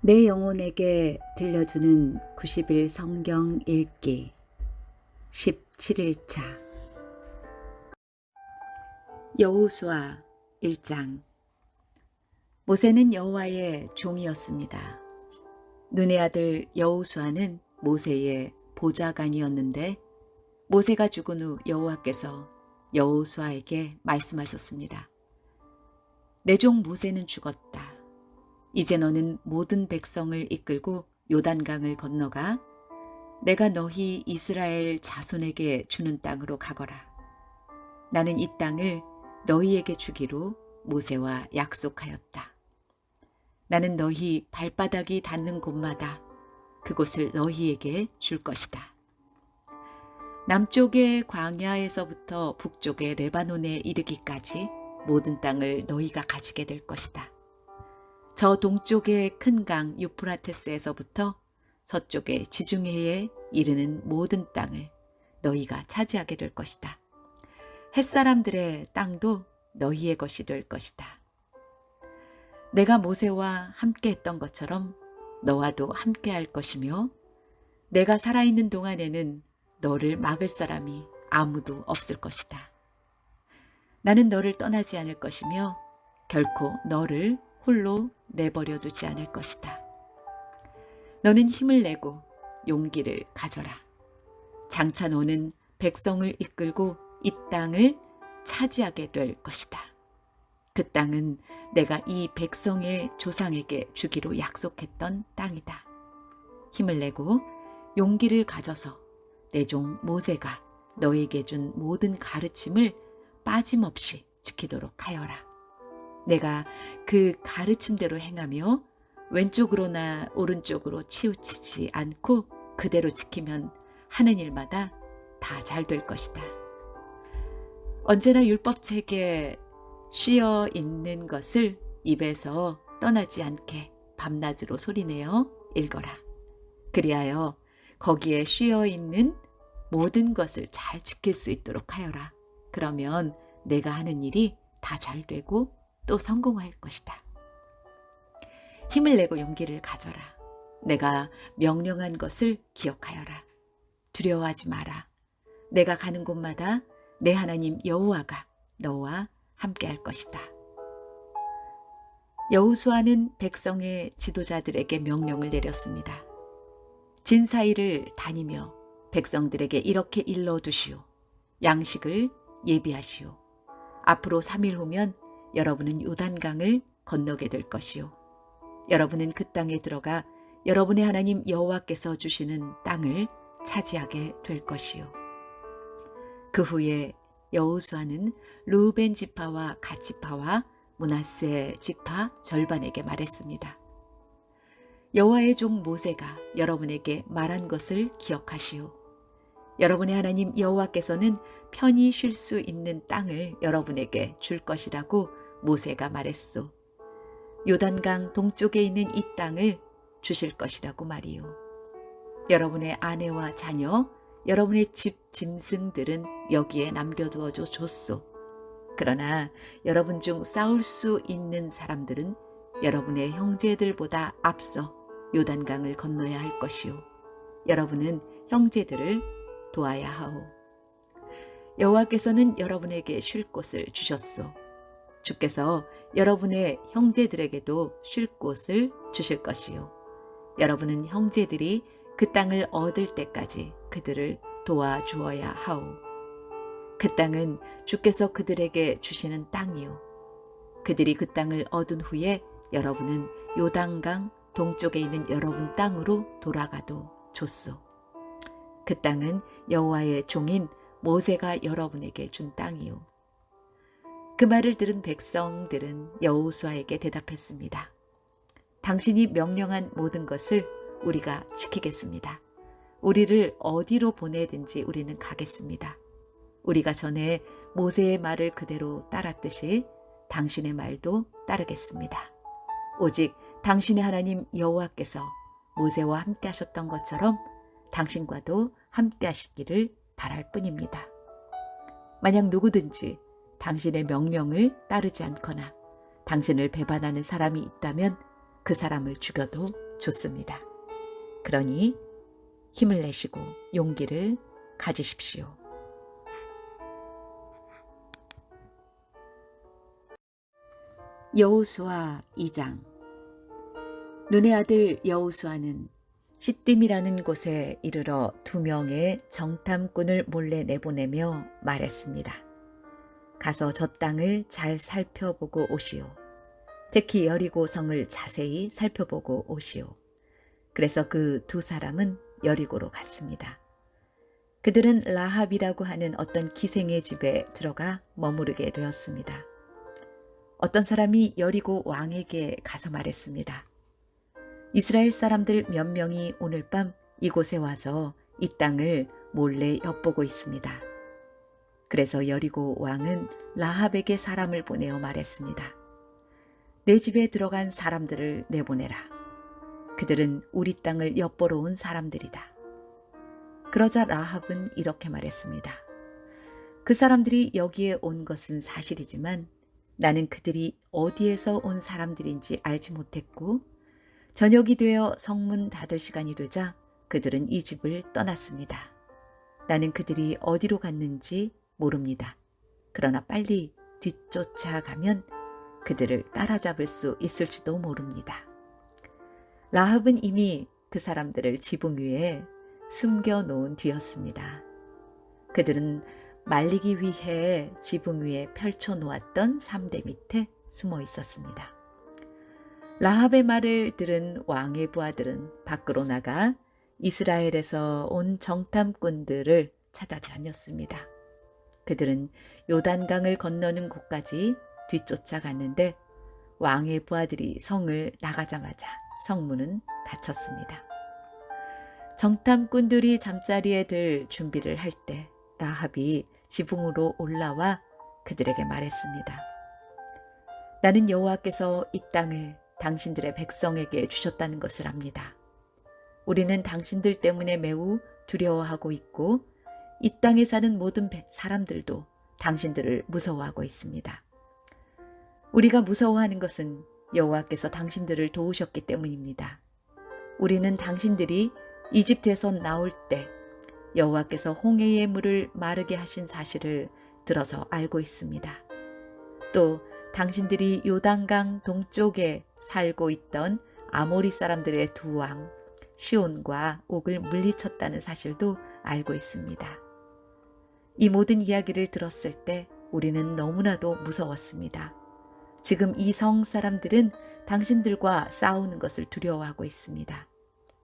내 영혼에게 들려주는 90일 성경 읽기 17일차 여호수아 1장. 모세는 여호와의 종이었습니다. 눈의 아들 여호수아는 모세의 보좌관이었는데 모세가 죽은 후 여호와께서 여호수아에게 말씀하셨습니다. 내 종 모세는 죽었다. 이제 너는 모든 백성을 이끌고 요단강을 건너가 내가 너희 이스라엘 자손에게 주는 땅으로 가거라. 나는 이 땅을 너희에게 주기로 모세와 약속하였다. 나는 너희 발바닥이 닿는 곳마다 그곳을 너희에게 줄 것이다. 남쪽의 광야에서부터 북쪽의 레바논에 이르기까지 모든 땅을 너희가 가지게 될 것이다. 저 동쪽의 큰 강 유프라테스에서부터 서쪽의 지중해에 이르는 모든 땅을 너희가 차지하게 될 것이다. 햇사람들의 땅도 너희의 것이 될 것이다. 내가 모세와 함께 했던 것처럼 너와도 함께 할 것이며 내가 살아있는 동안에는 너를 막을 사람이 아무도 없을 것이다. 나는 너를 떠나지 않을 것이며 결코 너를 홀로 내버려 두지 않을 것이다. 너는 힘을 내고 용기를 가져라. 장차 너는 백성을 이끌고 이 땅을 차지하게 될 것이다. 그 땅은 내가 이 백성의 조상에게 주기로 약속했던 땅이다. 힘을 내고 용기를 가져서 내 종 모세가 너에게 준 모든 가르침을 빠짐없이 지키도록 하여라. 내가 그 가르침대로 행하며 왼쪽으로나 오른쪽으로 치우치지 않고 그대로 지키면 하는 일마다 다 잘 될 것이다. 언제나 율법책에 쉬어 있는 것을 입에서 떠나지 않게 밤낮으로 소리내어 읽어라. 그리하여 거기에 쉬어 있는 모든 것을 잘 지킬 수 있도록 하여라. 그러면 내가 하는 일이 다 잘 되고 또 성공할 것이다. 힘을 내고 용기를 가져라. 내가 명령한 것을 기억하여라. 두려워하지 마라. 내가 가는 곳마다 내 하나님 여호와가 너와 함께 할 것이다. 여호수아는 백성의 지도자들에게 명령을 내렸습니다. 진 사이를 다니며 백성들에게 이렇게 일러두시오. 양식을 예비하시오. 앞으로 3일 후면 여러분은 요단강을 건너게 될 것이요. 여러분은 그 땅에 들어가 여러분의 하나님 여호와께서 주시는 땅을 차지하게 될 것이요. 그 후에 여호수아는 르우벤 지파와 갓 지파와 므낫세 지파 절반에게 말했습니다. 여호와의 종 모세가 여러분에게 말한 것을 기억하시오. 여러분의 하나님 여호와께서는 편히 쉴 수 있는 땅을 여러분에게 줄 것이라고 모세가 말했소. 요단강 동쪽에 있는 이 땅을 주실 것이라고 말이요. 여러분의 아내와 자녀, 여러분의 집 짐승들은 여기에 남겨두어줘 줬소. 그러나 여러분 중 싸울 수 있는 사람들은 여러분의 형제들보다 앞서 요단강을 건너야 할 것이요. 여러분은 형제들을 도와야 하오. 여호와께서는 여러분에게 쉴 곳을 주셨소. 주께서 여러분의 형제들에게도 쉴 곳을 주실 것이요. 여러분은 형제들이 그 땅을 얻을 때까지 그들을 도와주어야 하오. 그 땅은 주께서 그들에게 주시는 땅이요. 그들이 그 땅을 얻은 후에 여러분은 요단강 동쪽에 있는 여러분 땅으로 돌아가도 좋소. 그 땅은 여호와의 종인 모세가 여러분에게 준 땅이요. 그 말을 들은 백성들은 여호수아에게 대답했습니다. 당신이 명령한 모든 것을 우리가 지키겠습니다. 우리를 어디로 보내든지 우리는 가겠습니다. 우리가 전에 모세의 말을 그대로 따랐듯이 당신의 말도 따르겠습니다. 오직 당신의 하나님 여호와께서 모세와 함께 하셨던 것처럼 당신과도 함께 하시기를 바랄 뿐입니다. 만약 누구든지 당신의 명령을 따르지 않거나 당신을 배반하는 사람이 있다면 그 사람을 죽여도 좋습니다. 그러니 힘을 내시고 용기를 가지십시오. 여호수아 2장. 눈의 아들 여호수아는 시딤이라는 곳에 이르러 2명의 정탐꾼을 몰래 내보내며 말했습니다. 가서 저 땅을 잘 살펴보고 오시오. 특히 여리고 성을 자세히 살펴보고 오시오. 그래서 그 2사람은 여리고로 갔습니다. 그들은 라합이라고 하는 어떤 기생의 집에 들어가 머무르게 되었습니다. 어떤 사람이 여리고 왕에게 가서 말했습니다. 이스라엘 사람들 몇 명이 오늘 밤 이곳에 와서 이 땅을 몰래 엿보고 있습니다. 그래서 여리고 왕은 라합에게 사람을 보내어 말했습니다. 내 집에 들어간 사람들을 내보내라. 그들은 우리 땅을 엿보러 온 사람들이다. 그러자 라합은 이렇게 말했습니다. 그 사람들이 여기에 온 것은 사실이지만 나는 그들이 어디에서 온 사람들인지 알지 못했고 저녁이 되어 성문 닫을 시간이 되자 그들은 이 집을 떠났습니다. 나는 그들이 어디로 갔는지 모릅니다. 그러나 빨리 뒤쫓아가면 그들을 따라잡을 수 있을지도 모릅니다. 라합은 이미 그 사람들을 지붕 위에 숨겨놓은 뒤였습니다. 그들은 말리기 위해 지붕 위에 펼쳐놓았던 삼대 밑에 숨어 있었습니다. 라합의 말을 들은 왕의 부하들은 밖으로 나가 이스라엘에서 온 정탐꾼들을 찾아다녔습니다. 그들은 요단강을 건너는 곳까지 뒤쫓아갔는데 왕의 부하들이 성을 나가자마자 성문은 닫혔습니다. 정탐꾼들이 잠자리에 들 준비를 할 때 라합이 지붕으로 올라와 그들에게 말했습니다. 나는 여호와께서 이 땅을 당신들의 백성에게 주셨다는 것을 압니다. 우리는 당신들 때문에 매우 두려워하고 있고 이 땅에 사는 모든 사람들도 당신들을 무서워하고 있습니다. 우리가 무서워하는 것은 여호와께서 당신들을 도우셨기 때문입니다. 우리는 당신들이 이집트에서 나올 때 여호와께서 홍해의 물을 마르게 하신 사실을 들어서 알고 있습니다. 또 당신들이 요단강 동쪽에 살고 있던 아모리 사람들의 2왕 시온과 옥을 물리쳤다는 사실도 알고 있습니다. 이 모든 이야기를 들었을 때 우리는 너무나도 무서웠습니다. 지금 이 성 사람들은 당신들과 싸우는 것을 두려워하고 있습니다.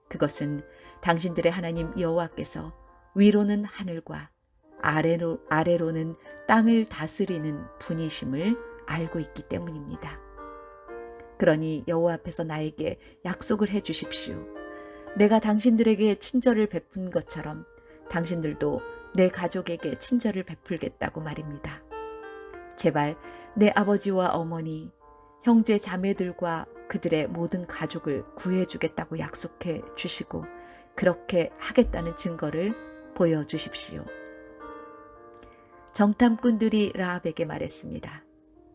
그것은 당신들의 하나님 여호와께서 위로는 하늘과 아래로는 땅을 다스리는 분이심을 알고 있기 때문입니다. 그러니 여호와 앞에서 나에게 약속을 해 주십시오. 내가 당신들에게 친절을 베푼 것처럼 당신들도 내 가족에게 친절을 베풀겠다고 말입니다. 제발 내 아버지와 어머니, 형제 자매들과 그들의 모든 가족을 구해주겠다고 약속해 주시고 그렇게 하겠다는 증거를 보여주십시오. 정탐꾼들이 라합에게 말했습니다.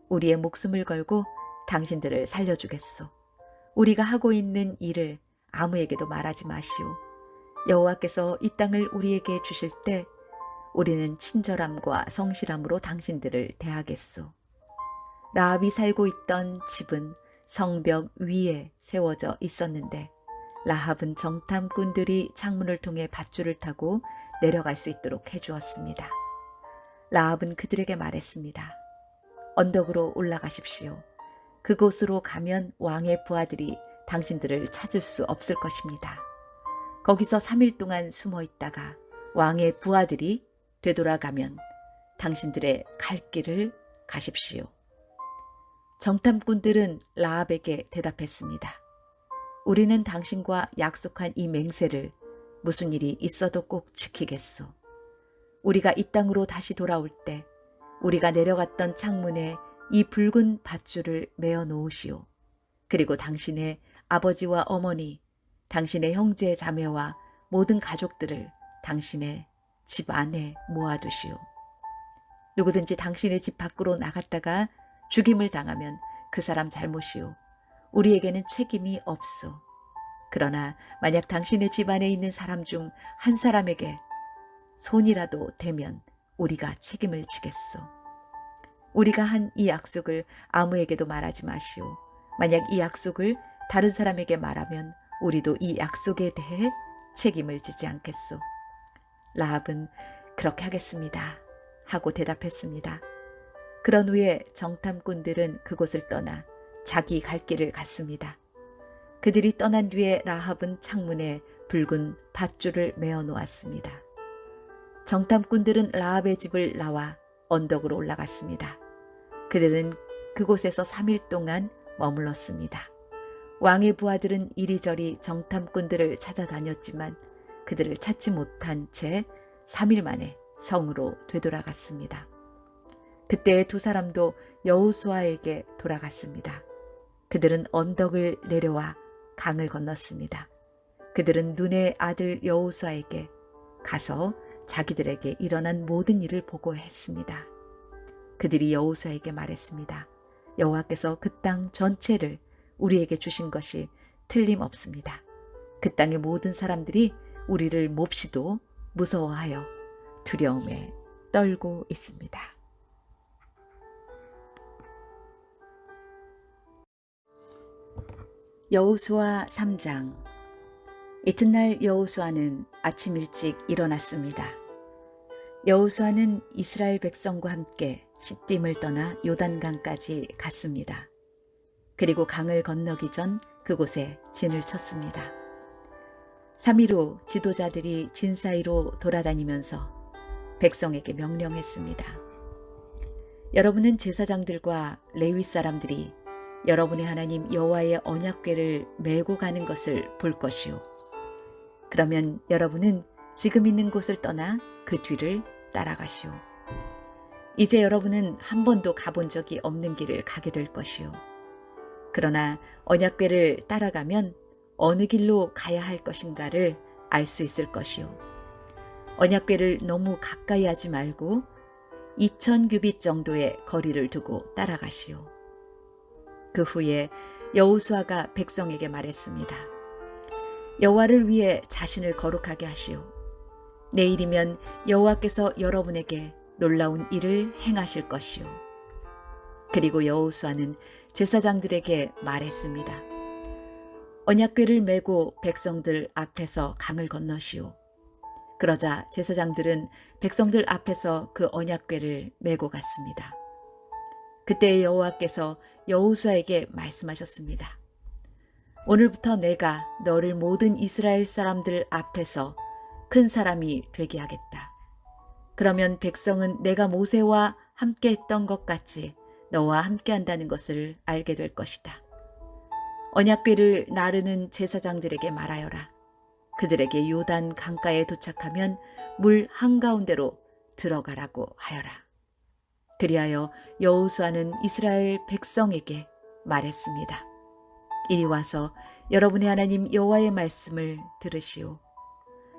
우리의 목숨을 걸고 당신들을 살려주겠소. 우리가 하고 있는 일을 아무에게도 말하지 마시오. 여호와께서 이 땅을 우리에게 주실 때 우리는 친절함과 성실함으로 당신들을 대하겠소. 라합이 살고 있던 집은 성벽 위에 세워져 있었는데 라합은 정탐꾼들이 창문을 통해 밧줄을 타고 내려갈 수 있도록 해주었습니다. 라합은 그들에게 말했습니다. 언덕으로 올라가십시오. 그곳으로 가면 왕의 부하들이 당신들을 찾을 수 없을 것입니다. 거기서 3일 동안 숨어 있다가 왕의 부하들이 되돌아가면 당신들의 갈 길을 가십시오. 정탐꾼들은 라합에게 대답했습니다. 우리는 당신과 약속한 이 맹세를 무슨 일이 있어도 꼭 지키겠소. 우리가 이 땅으로 다시 돌아올 때 우리가 내려갔던 창문에 이 붉은 밧줄을 메어 놓으시오. 그리고 당신의 아버지와 어머니, 당신의 형제 자매와 모든 가족들을 당신의 집 안에 모아두시오. 누구든지 당신의 집 밖으로 나갔다가 죽임을 당하면 그 사람 잘못이오. 우리에게는 책임이 없소. 그러나 만약 당신의 집안에 있는 사람 중 한 사람에게 손이라도 대면 우리가 책임을 지겠소. 우리가 한 이 약속을 아무에게도 말하지 마시오. 만약 이 약속을 다른 사람에게 말하면 우리도 이 약속에 대해 책임을 지지 않겠소. 라합은 그렇게 하겠습니다 하고 대답했습니다. 그런 후에 정탐꾼들은 그곳을 떠나 자기 갈 길을 갔습니다. 그들이 떠난 뒤에 라합은 창문에 붉은 밧줄을 메어 놓았습니다. 정탐꾼들은 라합의 집을 나와 언덕으로 올라갔습니다. 그들은 그곳에서 3일 동안 머물렀습니다. 왕의 부하들은 이리저리 정탐꾼들을 찾아다녔지만 그들을 찾지 못한 채 3일 만에 성으로 되돌아갔습니다. 그때 두 사람도 여호수아에게 돌아갔습니다. 그들은 언덕을 내려와 강을 건넜습니다. 그들은 눈의 아들 여호수아에게 가서 자기들에게 일어난 모든 일을 보고했습니다. 그들이 여호수아에게 말했습니다. 여호와께서 그 땅 전체를 우리에게 주신 것이 틀림없습니다. 그 땅의 모든 사람들이 우리를 몹시도 무서워하여 두려움에 떨고 있습니다. 여호수아 3장. 이튿날 여호수아는 아침 일찍 일어났습니다. 여호수아는 이스라엘 백성과 함께 시딤을 떠나 요단강까지 갔습니다. 그리고 강을 건너기 전 그곳에 진을 쳤습니다. 3일 후 지도자들이 진 사이로 돌아다니면서 백성에게 명령했습니다. 여러분은 제사장들과 레위 사람들이 여러분의 하나님 여호와의 언약궤를 메고 가는 것을 볼 것이요. 그러면 여러분은 지금 있는 곳을 떠나 그 뒤를 따라가시오. 이제 여러분은 한 번도 가본 적이 없는 길을 가게 될 것이요. 그러나 언약궤를 따라가면 어느 길로 가야 할 것인가를 알 수 있을 것이요. 언약궤를 너무 가까이 하지 말고 2000규빗 정도의 거리를 두고 따라가시오. 그 후에 여호수아가 백성에게 말했습니다. 여호와를 위해 자신을 거룩하게 하시오. 내일이면 여호와께서 여러분에게 놀라운 일을 행하실 것이오. 그리고 여호수아는 제사장들에게 말했습니다. 언약궤를 메고 백성들 앞에서 강을 건너시오. 그러자 제사장들은 백성들 앞에서 그 언약궤를 메고 갔습니다. 그때 여호와께서 여호수아에게 말씀하셨습니다. 오늘부터 내가 너를 모든 이스라엘 사람들 앞에서 큰 사람이 되게 하겠다. 그러면 백성은 내가 모세와 함께 했던 것 같이 너와 함께 한다는 것을 알게 될 것이다. 언약궤를 나르는 제사장들에게 말하여라. 그들에게 요단 강가에 도착하면 물 한가운데로 들어가라고 하여라. 그리하여 여호수아는 이스라엘 백성에게 말했습니다. 이리 와서 여러분의 하나님 여호와의 말씀을 들으시오.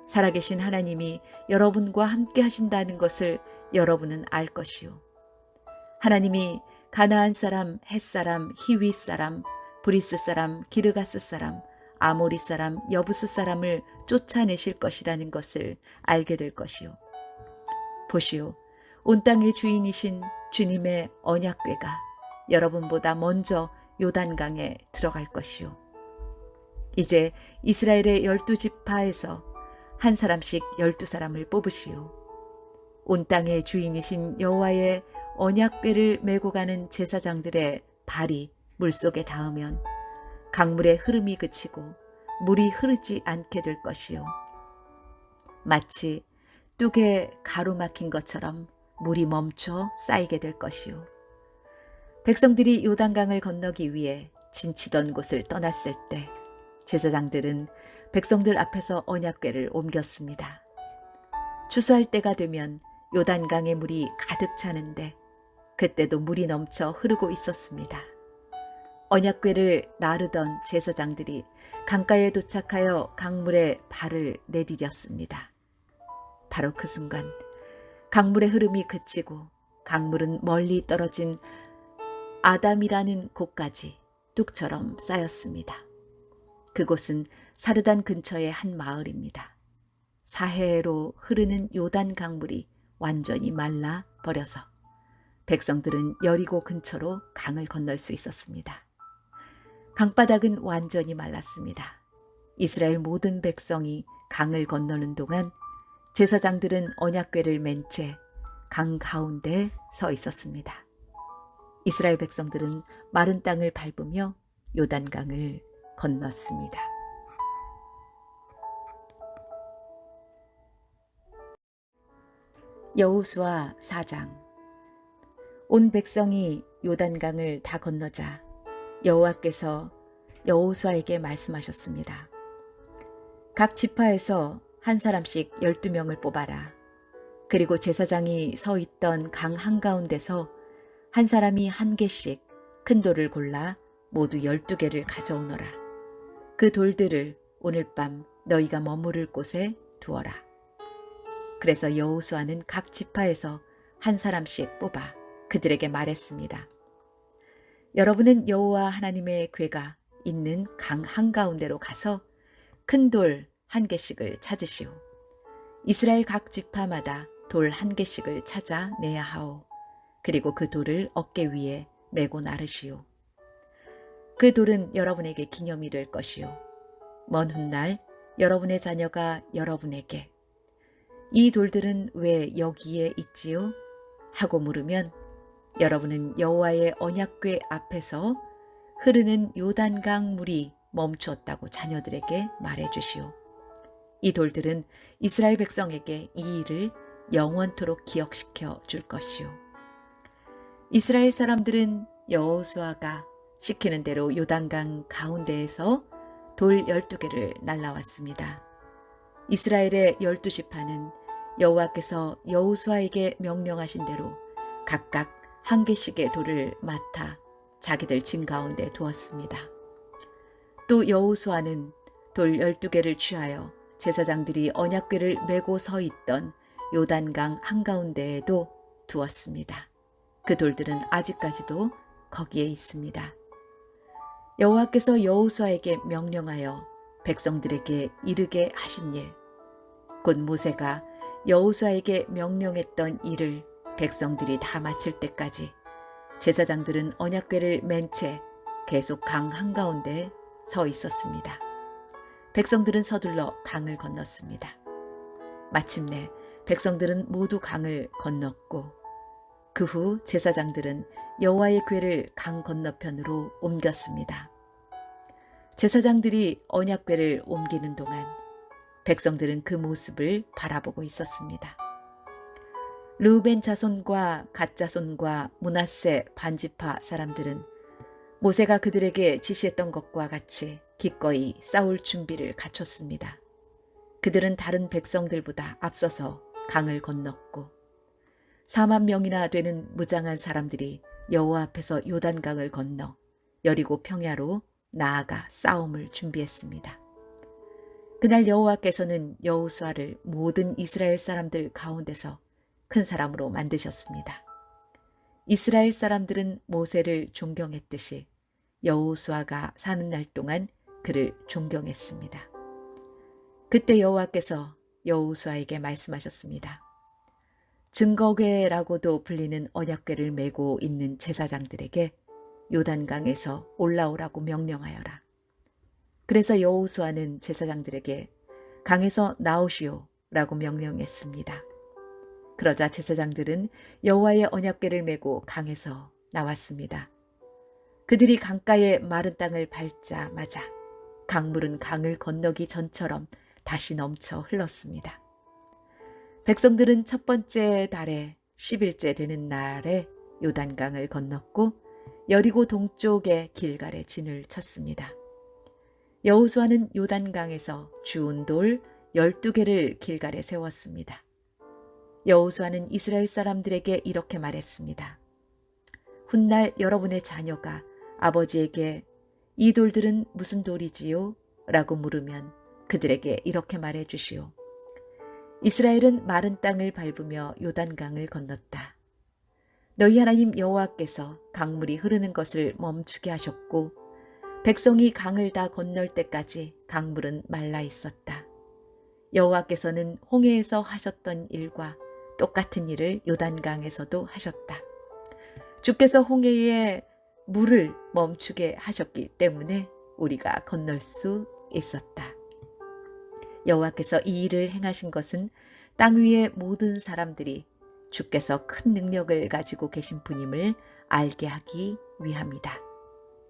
살아계신 하나님이 여러분과 함께 하신다는 것을 여러분은 알 것이오. 하나님이 가나안 사람, 헷 사람, 히위 사람, 브리스 사람, 기르가스 사람, 아모리 사람, 여부스 사람을 쫓아내실 것이라는 것을 알게 될 것이오. 보시오. 온 땅의 주인이신 주님의 언약궤가 여러분보다 먼저 요단강에 들어갈 것이오. 이제 이스라엘의 12지파에서 한 사람씩 12사람을 뽑으시오. 온 땅의 주인이신 여호와의 언약궤를 메고 가는 제사장들의 발이 물속에 닿으면 강물의 흐름이 그치고 물이 흐르지 않게 될 것이요. 마치 뚝에 가로막힌 것처럼 물이 멈춰 쌓이게 될 것이요. 백성들이 요단강을 건너기 위해 진치던 곳을 떠났을 때 제사장들은 백성들 앞에서 언약궤를 옮겼습니다. 추수할 때가 되면 요단강의 물이 가득 차는데 그때도 물이 넘쳐 흐르고 있었습니다. 언약궤를 나르던 제사장들이 강가에 도착하여 강물에 발을 내디뎠습니다. 바로 그 순간 강물의 흐름이 그치고 강물은 멀리 떨어진 아담이라는 곳까지 뚝처럼 쌓였습니다. 그곳은 사르단 근처의 한 마을입니다. 사해로 흐르는 요단 강물이 완전히 말라 버려서 백성들은 여리고 근처로 강을 건널 수 있었습니다. 강바닥은 완전히 말랐습니다. 이스라엘 모든 백성이 강을 건너는 동안 제사장들은 언약궤를 맨 채 강 가운데 서 있었습니다. 이스라엘 백성들은 마른 땅을 밟으며 요단강을 건넜습니다. 여호수아 4장. 온 백성이 요단강을 다 건너자 여호와께서 여호수아에게 말씀하셨습니다. 각 지파에서 한 사람씩 12명을 뽑아라. 그리고 제사장이 서 있던 강 한가운데서 한 사람이 한 개씩 큰 돌을 골라 모두 12개를 가져오너라. 그 돌들을 오늘 밤 너희가 머무를 곳에 두어라. 그래서 여호수아는 각 지파에서 한 사람씩 뽑아 그들에게 말했습니다. 여러분은 여호와 하나님의 궤가 있는 강 한가운데로 가서 큰 돌 한 개씩을 찾으시오. 이스라엘 각 지파마다 돌 한 개씩을 찾아 내야 하오. 그리고 그 돌을 어깨 위에 메고 나르시오. 그 돌은 여러분에게 기념이 될 것이오. 먼 훗날 여러분의 자녀가 여러분에게 이 돌들은 왜 여기에 있지요? 하고 물으면 여러분은 여호와의 언약궤 앞에서 흐르는 요단강 물이 멈추었다고 자녀들에게 말해주시오. 이 돌들은 이스라엘 백성에게 이 일을 영원토록 기억시켜 줄 것이오. 이스라엘 사람들은 여호수아가 시키는 대로 요단강 가운데에서 돌 12개를 날라왔습니다. 이스라엘의 12지파는 여호와께서 여호수아에게 명령하신 대로 각각 한 개씩의 돌을 맡아 자기들 진 가운데 두었습니다. 또 여호수아는 돌 12개를 취하여 제사장들이 언약궤를 메고 서 있던 요단강 한가운데에도 두었습니다. 그 돌들은 아직까지도 거기에 있습니다. 여호와께서 여호수아에게 명령하여 백성들에게 이르게 하신 일, 곧 모세가 여호수아에게 명령했던 일을 백성들이 다 마칠 때까지 제사장들은 언약궤를 맨 채 계속 강 한가운데 서 있었습니다. 백성들은 서둘러 강을 건넜습니다. 마침내 백성들은 모두 강을 건넜고 그 후 제사장들은 여호와의 궤를 강 건너편으로 옮겼습니다. 제사장들이 언약궤를 옮기는 동안 백성들은 그 모습을 바라보고 있었습니다. 르우벤 자손과 갓 자손과 므낫세 반지파 사람들은 모세가 그들에게 지시했던 것과 같이 기꺼이 싸울 준비를 갖췄습니다. 그들은 다른 백성들보다 앞서서 강을 건넜고 4만 명이나 되는 무장한 사람들이 여호와 앞에서 요단강을 건너 여리고 평야로 나아가 싸움을 준비했습니다. 그날 여호와께서는 여호수아를 모든 이스라엘 사람들 가운데서 큰 사람으로 만드셨습니다. 이스라엘 사람들은 모세를 존경했듯이 여호수아가 사는 날 동안 그를 존경했습니다. 그때 여호와께서 여호수아에게 말씀하셨습니다. 증거궤라고도 불리는 언약궤를 메고 있는 제사장들에게 요단강에서 올라오라고 명령하여라. 그래서 여호수아는 제사장들에게 강에서 나오시오라고 명령했습니다. 그러자 제사장들은 여호와의 언약궤를 메고 강에서 나왔습니다. 그들이 강가의 마른 땅을 밟자마자 강물은 강을 건너기 전처럼 다시 넘쳐 흘렀습니다. 백성들은 첫 번째 달에 10일째 되는 날에 요단강을 건넜고 여리고 동쪽의 길갈에 진을 쳤습니다. 여호수아는 요단강에서 주운 돌 12개를 길갈에 세웠습니다. 여호수아는 이스라엘 사람들에게 이렇게 말했습니다. 훗날 여러분의 자녀가 아버지에게 이 돌들은 무슨 돌이지요? 라고 물으면 그들에게 이렇게 말해 주시오. 이스라엘은 마른 땅을 밟으며 요단강을 건넜다. 너희 하나님 여호와께서 강물이 흐르는 것을 멈추게 하셨고 백성이 강을 다 건널 때까지 강물은 말라 있었다. 여호와께서는 홍해에서 하셨던 일과 똑같은 일을 요단강에서도 하셨다. 주께서 홍해에 물을 멈추게 하셨기 때문에 우리가 건널 수 있었다. 여호와께서 이 일을 행하신 것은 땅 위의 모든 사람들이 주께서 큰 능력을 가지고 계신 분임을 알게 하기 위함이다.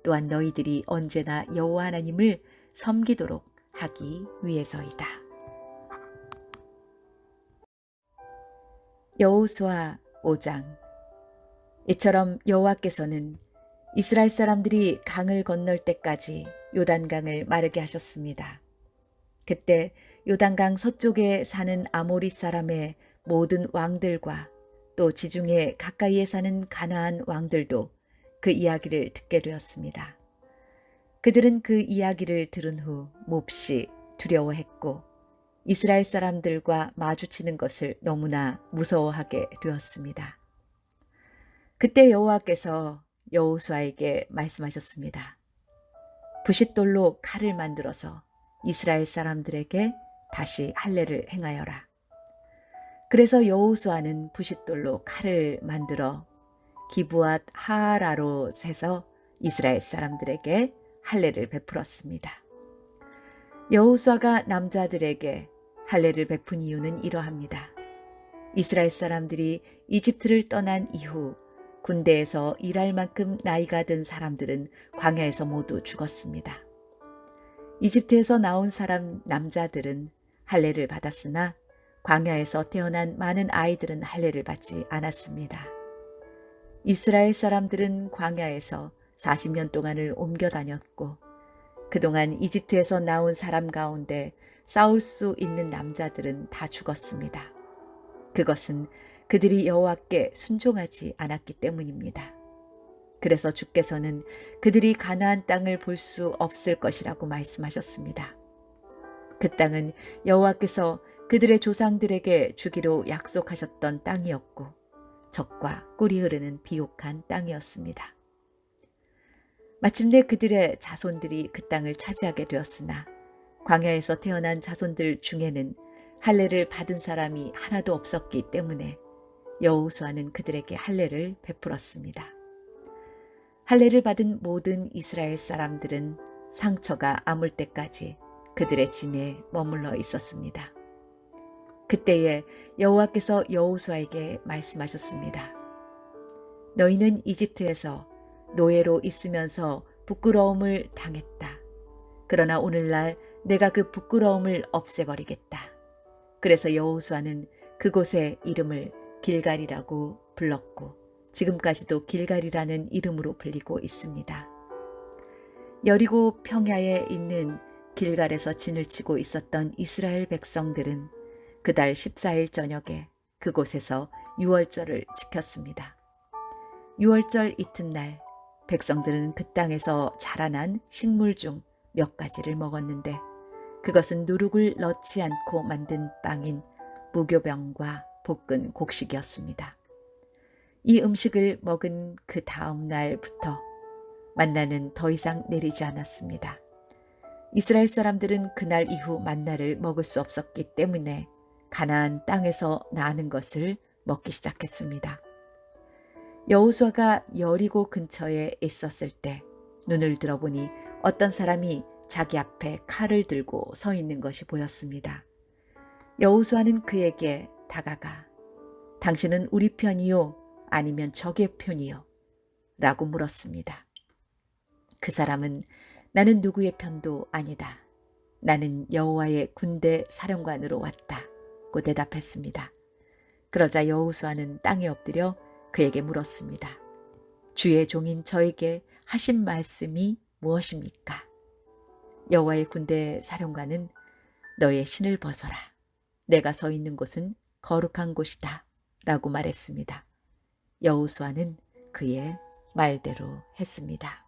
또한 너희들이 언제나 여호와 하나님을 섬기도록 하기 위해서이다. 여호수아 5장. 이처럼 여호와께서는 이스라엘 사람들이 강을 건널 때까지 요단강을 마르게 하셨습니다. 그때 요단강 서쪽에 사는 아모리 사람의 모든 왕들과 또 지중해 가까이에 사는 가나안 왕들도 그 이야기를 듣게 되었습니다. 그들은 그 이야기를 들은 후 몹시 두려워했고 이스라엘 사람들과 마주치는 것을 너무나 무서워하게 되었습니다. 그때 여호와께서 여호수아에게 말씀하셨습니다. 부싯돌로 칼을 만들어서 이스라엘 사람들에게 다시 할례를 행하여라. 그래서 여호수아는 부싯돌로 칼을 만들어 기브앗 하라롯에서 이스라엘 사람들에게 할례를 베풀었습니다. 여호수아가 남자들에게 할례를 베푼 이유는 이러합니다. 이스라엘 사람들이 이집트를 떠난 이후 군대에서 일할 만큼 나이가 든 사람들은 광야에서 모두 죽었습니다. 이집트에서 나온 사람 남자들은 할례를 받았으나 광야에서 태어난 많은 아이들은 할례를 받지 않았습니다. 이스라엘 사람들은 광야에서 40년 동안을 옮겨 다녔고 그동안 이집트에서 나온 사람 가운데 싸울 수 있는 남자들은 다 죽었습니다. 그것은 그들이 여호와께 순종하지 않았기 때문입니다. 그래서 주께서는 그들이 가나안 땅을 볼 수 없을 것이라고 말씀하셨습니다. 그 땅은 여호와께서 그들의 조상들에게 주기로 약속하셨던 땅이었고 적과 꿀이 흐르는 비옥한 땅이었습니다. 마침내 그들의 자손들이 그 땅을 차지하게 되었으나 광야에서 태어난 자손들 중에는 할례를 받은 사람이 하나도 없었기 때문에 여호수아는 그들에게 할례를 베풀었습니다. 할례를 받은 모든 이스라엘 사람들은 상처가 아물 때까지 그들의 진에 머물러 있었습니다. 그때에 여호와께서 여호수아에게 말씀하셨습니다. 너희는 이집트에서 노예로 있으면서 부끄러움을 당했다. 그러나 오늘날 내가 그 부끄러움을 없애버리겠다. 그래서 여호수아는 그곳의 이름을 길갈이라고 불렀고 지금까지도 길갈이라는 이름으로 불리고 있습니다. 여리고 평야에 있는 길갈에서 진을 치고 있었던 이스라엘 백성들은 그달 14일 저녁에 그곳에서 유월절을 지켰습니다. 유월절 이튿날 백성들은 그 땅에서 자라난 식물 중 몇 가지를 먹었는데 그것은 누룩을 넣지 않고 만든 빵인 무교병과 볶은 곡식이었습니다. 이 음식을 먹은 그 다음 날부터 만나는 더 이상 내리지 않았습니다. 이스라엘 사람들은 그날 이후 만나를 먹을 수 없었기 때문에 가나안 땅에서 나는 것을 먹기 시작했습니다. 여호수아가 여리고 근처에 있었을 때 눈을 들어보니 어떤 사람이 자기 앞에 칼을 들고 서 있는 것이 보였습니다. 여호수아는 그에게 다가가 당신은 우리 편이요 아니면 적의 편이요? 라고 물었습니다. 그 사람은 나는 누구의 편도 아니다. 나는 여호와의 군대 사령관으로 왔다고 대답했습니다. 그러자 여호수아는 땅에 엎드려 그에게 물었습니다. 주의 종인 저에게 하신 말씀이 무엇입니까? 여호와의 군대 사령관은 너의 신을 벗어라. 내가 서 있는 곳은 거룩한 곳이다. 라고 말했습니다. 여호수아는 그의 말대로 했습니다.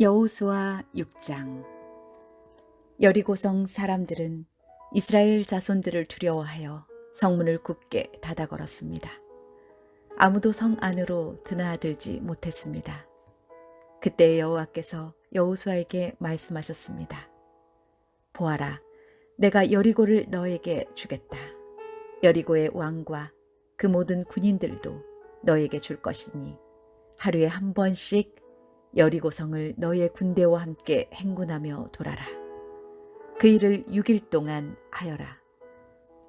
여호수아 6장. 여리고성 사람들은 이스라엘 자손들을 두려워하여 성문을 굳게 닫아 걸었습니다. 아무도 성 안으로 드나들지 못했습니다. 그때 여호와께서 여호수아에게 말씀하셨습니다. 보아라, 내가 여리고를 너에게 주겠다. 여리고의 왕과 그 모든 군인들도 너에게 줄 것이니 하루에 한 번씩 여리고 성을 너의 군대와 함께 행군하며 돌아라. 그 일을 6일 동안 하여라.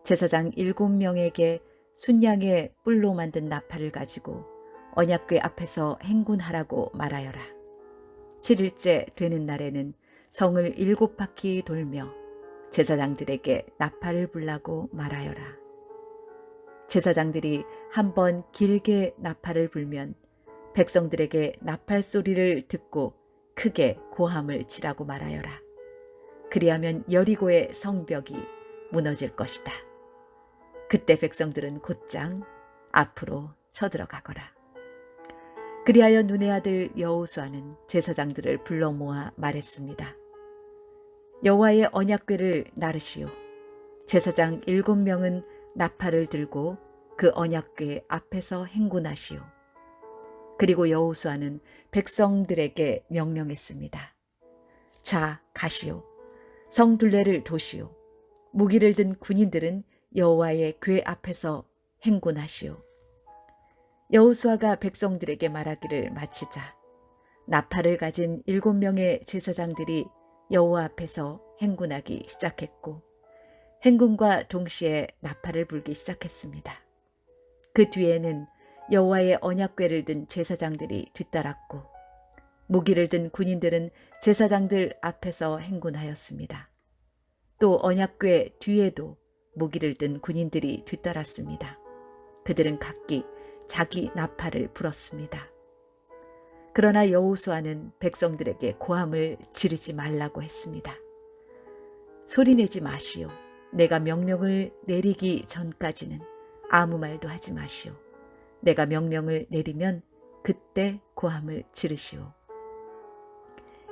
제사장 7명에게 순양의 뿔로 만든 나팔을 가지고 언약궤 앞에서 행군하라고 말하여라. 7일째 되는 날에는 성을 7바퀴 돌며 제사장들에게 나팔을 불라고 말하여라. 제사장들이 한번 길게 나팔을 불면 백성들에게 나팔 소리를 듣고 크게 고함을 치라고 말하여라. 그리하면 여리고의 성벽이 무너질 것이다. 그때 백성들은 곧장 앞으로 쳐들어가거라. 그리하여 눈의 아들 여호수아는 제사장들을 불러 모아 말했습니다. 여호와의 언약궤를 나르시오. 제사장 7명은 나팔을 들고 그 언약궤 앞에서 행군하시오. 그리고 여호수아는 백성들에게 명령했습니다. 자, 가시오. 성둘레를 도시오. 무기를 든 군인들은 여호와의 궤 앞에서 행군하시오. 여호수아가 백성들에게 말하기를 마치자 나팔을 가진 7명의 제사장들이 여호와 앞에서 행군하기 시작했고 행군과 동시에 나팔을 불기 시작했습니다. 그 뒤에는 여호와의 언약궤를 든 제사장들이 뒤따랐고 무기를 든 군인들은 제사장들 앞에서 행군하였습니다. 또 언약궤 뒤에도 무기를 든 군인들이 뒤따랐습니다. 그들은 각기 자기 나팔을 불었습니다. 그러나 여호수아는 백성들에게 고함을 지르지 말라고 했습니다. 소리내지 마시오. 내가 명령을 내리기 전까지는 아무 말도 하지 마시오. 내가 명령을 내리면 그때 고함을 지르시오.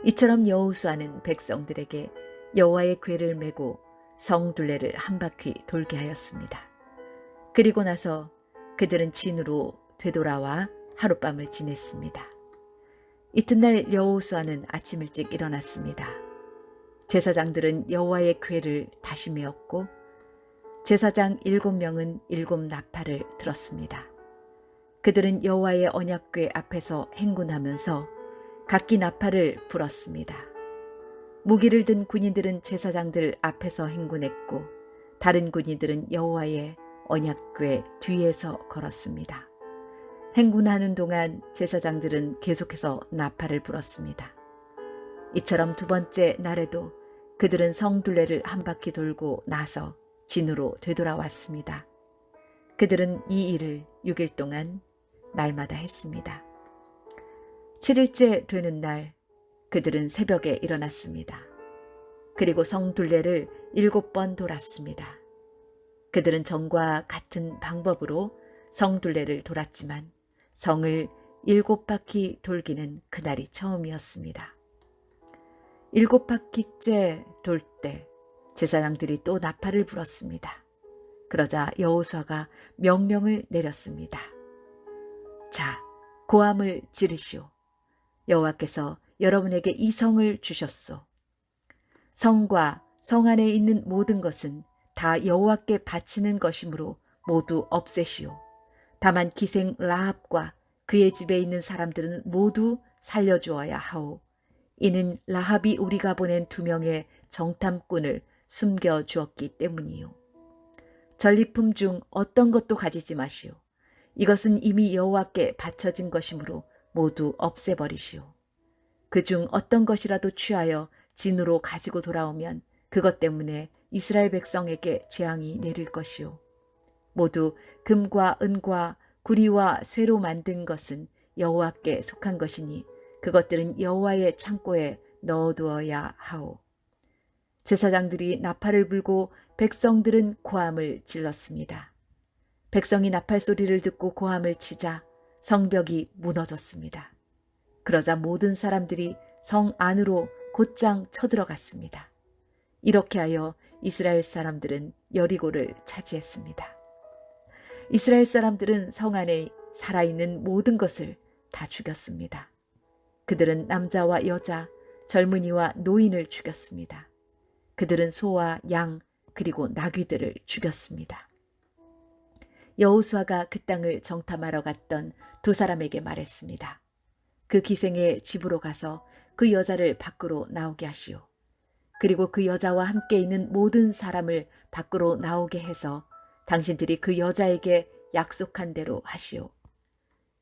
이처럼 여호수아는 백성들에게 여호와의 궤를 메고 성둘레를 한 바퀴 돌게 하였습니다. 그리고 나서 그들은 진으로 되돌아와 하룻밤을 지냈습니다. 이튿날 여호수아는 아침 일찍 일어났습니다. 제사장들은 여호와의 궤를 다시 메었고 제사장 7명은 7 나팔을 들었습니다. 그들은 여호와의 언약궤 앞에서 행군하면서 각기 나팔을 불었습니다. 무기를 든 군인들은 제사장들 앞에서 행군했고 다른 군인들은 여호와의 언약궤 뒤에서 걸었습니다. 행군하는 동안 제사장들은 계속해서 나팔을 불었습니다. 이처럼 두 번째 날에도 그들은 성둘레를 한 바퀴 돌고 나서 진으로 되돌아왔습니다. 그들은 이 일을 6일 동안 날마다 했습니다. 7일째 되는 날 그들은 새벽에 일어났습니다. 그리고 성둘레를 7번 돌았습니다. 그들은 전과 같은 방법으로 성둘레를 돌았지만 성을 7바퀴 돌기는 그날이 처음이었습니다. 7바퀴째 돌 때 제사장들이 또 나팔을 불었습니다. 그러자 여호수아가 명령을 내렸습니다. 자, 고함을 지르시오. 여호와께서 여러분에게 이 성을 주셨소. 성과 성 안에 있는 모든 것은 다 여호와께 바치는 것이므로 모두 없애시오. 다만 기생 라합과 그의 집에 있는 사람들은 모두 살려주어야 하오. 이는 라합이 우리가 보낸 2명의 정탐꾼을 숨겨주었기 때문이요. 전리품 중 어떤 것도 가지지 마시오. 이것은 이미 여호와께 바쳐진 것이므로 모두 없애버리시오. 그중 어떤 것이라도 취하여 진으로 가지고 돌아오면 그것 때문에 이스라엘 백성에게 재앙이 내릴 것이요. 모두 금과 은과 구리와 쇠로 만든 것은 여호와께 속한 것이니 그것들은 여호와의 창고에 넣어두어야 하오. 제사장들이 나팔을 불고 백성들은 고함을 질렀습니다. 백성이 나팔 소리를 듣고 고함을 치자 성벽이 무너졌습니다. 그러자 모든 사람들이 성 안으로 곧장 쳐들어갔습니다. 이렇게 하여 이스라엘 사람들은 여리고를 차지했습니다. 이스라엘 사람들은 성 안에 살아있는 모든 것을 다 죽였습니다. 그들은 남자와 여자, 젊은이와 노인을 죽였습니다. 그들은 소와 양 그리고 나귀들을 죽였습니다. 여호수아가 그 땅을 정탐하러 갔던 두 사람에게 말했습니다. 그 기생의 집으로 가서 그 여자를 밖으로 나오게 하시오. 그리고 그 여자와 함께 있는 모든 사람을 밖으로 나오게 해서 당신들이 그 여자에게 약속한 대로 하시오.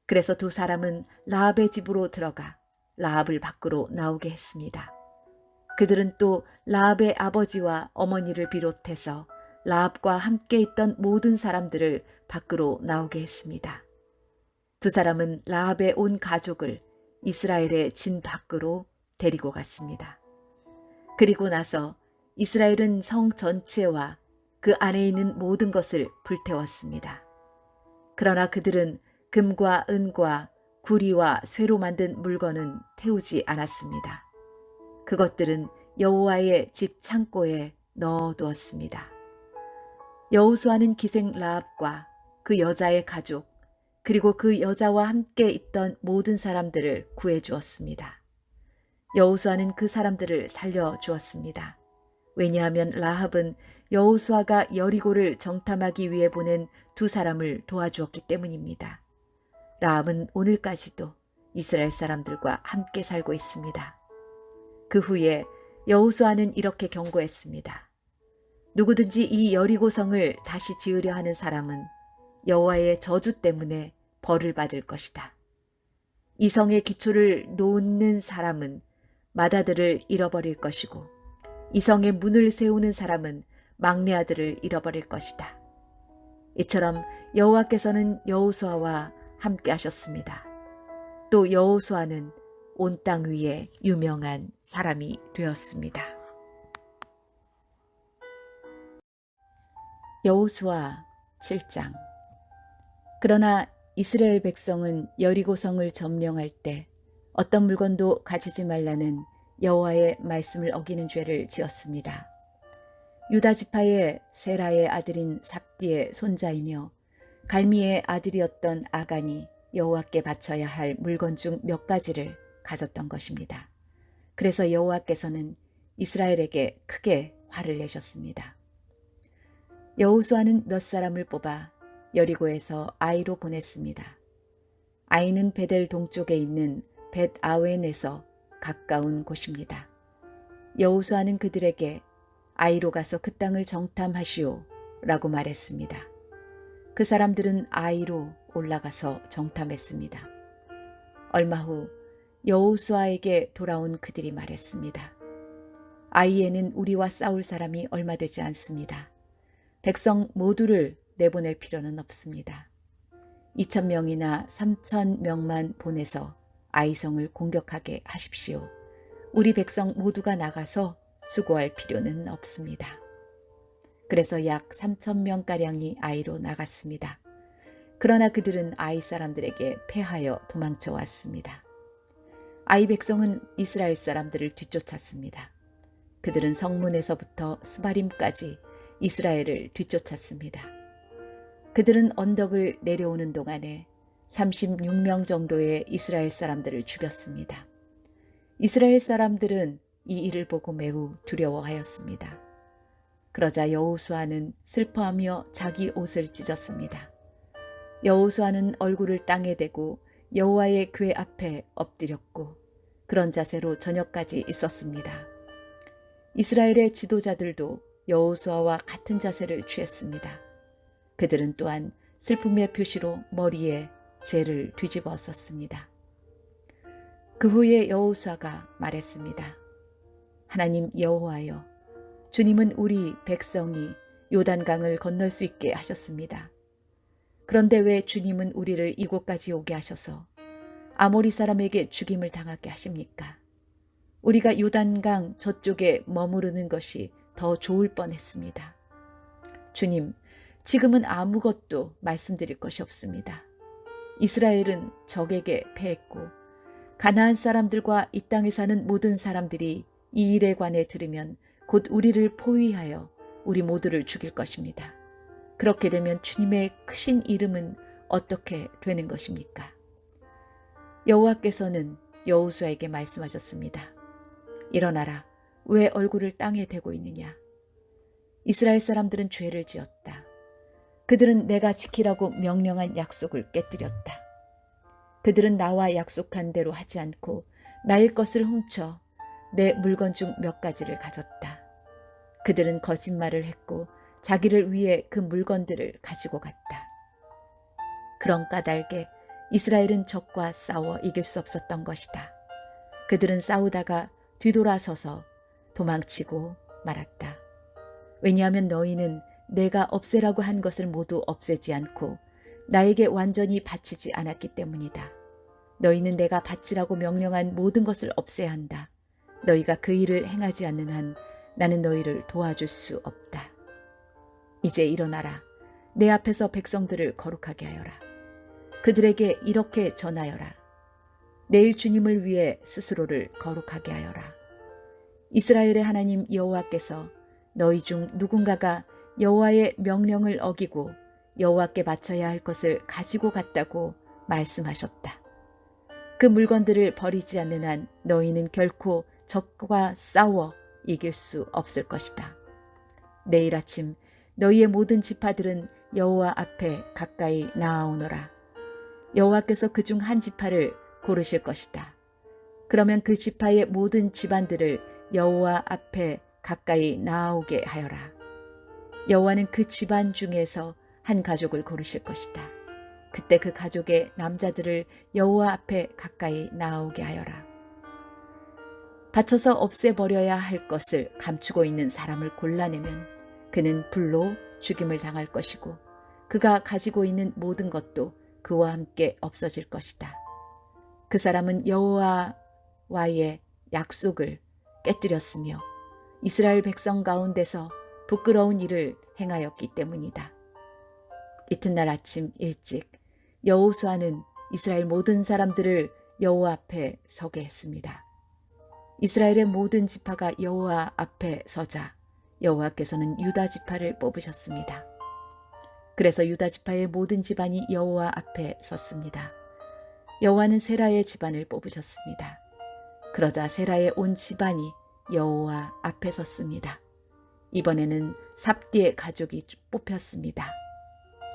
그래서 두 사람은 라합의 집으로 들어가 라합을 밖으로 나오게 했습니다. 그들은 또 라합의 아버지와 어머니를 비롯해서 라합과 함께 있던 모든 사람들을 밖으로 나오게 했습니다. 두 사람은 라합의 온 가족을 이스라엘의 진 밖으로 데리고 갔습니다. 그리고 나서 이스라엘은 성 전체와 그 안에 있는 모든 것을 불태웠습니다. 그러나 그들은 금과 은과 구리와 쇠로 만든 물건은 태우지 않았습니다. 그것들은 여호와의 집 창고에 넣어두었습니다. 여호수아는 기생 라합과 그 여자의 가족 그리고 그 여자와 함께 있던 모든 사람들을 구해주었습니다. 여호수아는 그 사람들을 살려주었습니다. 왜냐하면 라합은 여호수아가 여리고를 정탐하기 위해 보낸 두 사람을 도와주었기 때문입니다. 라합은 오늘까지도 이스라엘 사람들과 함께 살고 있습니다. 그 후에 여호수아는 이렇게 경고했습니다. 누구든지 이 여리고성을 다시 지으려 하는 사람은 여호와의 저주 때문에 벌을 받을 것이다. 이 성의 기초를 놓는 사람은 맏아들을 잃어버릴 것이고 이 성의 문을 세우는 사람은 막내 아들을 잃어버릴 것이다. 이처럼 여호와께서는 여호수아와 함께 하셨습니다. 또 여호수아는 온 땅 위에 유명한 사람이 되었습니다. 여호수아 7장. 그러나 이스라엘 백성은 여리고성을 점령할 때 어떤 물건도 가지지 말라는 여호와의 말씀을 어기는 죄를 지었습니다. 유다 지파의 세라의 아들인 삽디의 손자이며 갈미의 아들이었던 아간이 여호와께 바쳐야 할 물건 중 몇 가지를 가졌던 것입니다. 그래서 여호와께서는 이스라엘에게 크게 화를 내셨습니다. 여호수아는 몇 사람을 뽑아 여리고에서 아이로 보냈습니다. 아이는 베델 동쪽에 있는 벳 아웬에서 가까운 곳입니다. 여호수아는 그들에게 아이로 가서 그 땅을 정탐하시오 라고 말했습니다. 그 사람들은 아이로 올라가서 정탐했습니다. 얼마 후 여호수아에게 돌아온 그들이 말했습니다. 아이에는 우리와 싸울 사람이 얼마 되지 않습니다. 백성 모두를 내보낼 필요는 없습니다. 2,000명이나 3,000명만 보내서 아이성을 공격하게 하십시오. 우리 백성 모두가 나가서 수고할 필요는 없습니다. 그래서 약 3,000명가량이 아이로 나갔습니다. 그러나 그들은 아이 사람들에게 패하여 도망쳐 왔습니다. 아이 백성은 이스라엘 사람들을 뒤쫓았습니다. 그들은 성문에서부터 스바림까지 이스라엘을 뒤쫓았습니다. 그들은 언덕을 내려오는 동안에 36명 정도의 이스라엘 사람들을 죽였습니다. 이스라엘 사람들은 이 일을 보고 매우 두려워하였습니다. 그러자 여호수아는 슬퍼하며 자기 옷을 찢었습니다. 여호수아는 얼굴을 땅에 대고 여호와의 궤 앞에 엎드렸고 그런 자세로 저녁까지 있었습니다. 이스라엘의 지도자들도 여호수아와 같은 자세를 취했습니다. 그들은 또한 슬픔의 표시로 머리에 재를 뒤집어 썼습니다. 그 후에 여호수아가 말했습니다. 하나님 여호와여, 주님은 우리 백성이 요단강을 건널 수 있게 하셨습니다. 그런데 왜 주님은 우리를 이곳까지 오게 하셔서 아모리 사람에게 죽임을 당하게 하십니까? 우리가 요단강 저쪽에 머무르는 것이 더 좋을 뻔했습니다. 주님, 지금은 아무것도 말씀드릴 것이 없습니다. 이스라엘은 적에게 패했고 가나안 사람들과 이 땅에 사는 모든 사람들이 이 일에 관해 들으면 곧 우리를 포위하여 우리 모두를 죽일 것입니다. 그렇게 되면 주님의 크신 이름은 어떻게 되는 것입니까? 여호와께서는 여호수아에게 말씀하셨습니다. 일어나라. 왜 얼굴을 땅에 대고 있느냐? 이스라엘 사람들은 죄를 지었다. 그들은 내가 지키라고 명령한 약속을 깨뜨렸다. 그들은 나와 약속한 대로 하지 않고 나의 것을 훔쳐 내 물건 중 몇 가지를 가졌다. 그들은 거짓말을 했고 자기를 위해 그 물건들을 가지고 갔다. 그런 까닭에 이스라엘은 적과 싸워 이길 수 없었던 것이다. 그들은 싸우다가 뒤돌아서서 도망치고 말았다. 왜냐하면 너희는 내가 없애라고 한 것을 모두 없애지 않고 나에게 완전히 바치지 않았기 때문이다. 너희는 내가 바치라고 명령한 모든 것을 없애야 한다. 너희가 그 일을 행하지 않는 한 나는 너희를 도와줄 수 없다. 이제 일어나라. 내 앞에서 백성들을 거룩하게 하여라. 그들에게 이렇게 전하여라. 내일 주님을 위해 스스로를 거룩하게 하여라. 이스라엘의 하나님 여호와께서 너희 중 누군가가 여호와의 명령을 어기고 여호와께 바쳐야 할 것을 가지고 갔다고 말씀하셨다. 그 물건들을 버리지 않는 한 너희는 결코 적과 싸워 이길 수 없을 것이다. 내일 아침 너희의 모든 지파들은 여호와 앞에 가까이 나아오너라. 여호와께서 그중 한 지파를 고르실 것이다. 그러면 그 지파의 모든 집안들을 여호와 앞에 가까이 나아오게 하여라. 여호와는 그 집안 중에서 한 가족을 고르실 것이다. 그때 그 가족의 남자들을 여호와 앞에 가까이 나아오게 하여라. 바쳐서 없애버려야 할 것을 감추고 있는 사람을 골라내면 그는 불로 죽임을 당할 것이고 그가 가지고 있는 모든 것도 그와 함께 없어질 것이다. 그 사람은 여호와와의 약속을 깨뜨렸으며 이스라엘 백성 가운데서 부끄러운 일을 행하였기 때문이다. 이튿날 아침 일찍 여호수아는 이스라엘 모든 사람들을 여호와 앞에 서게 했습니다. 이스라엘의 모든 지파가 여호와 앞에 서자 여호와께서는 유다 지파를 뽑으셨습니다. 그래서 유다 지파의 모든 집안이 여호와 앞에 섰습니다. 여호와는 세라의 집안을 뽑으셨습니다. 그러자 세라의 온 집안이 여호와 앞에 섰습니다. 이번에는 삽디의 가족이 뽑혔습니다.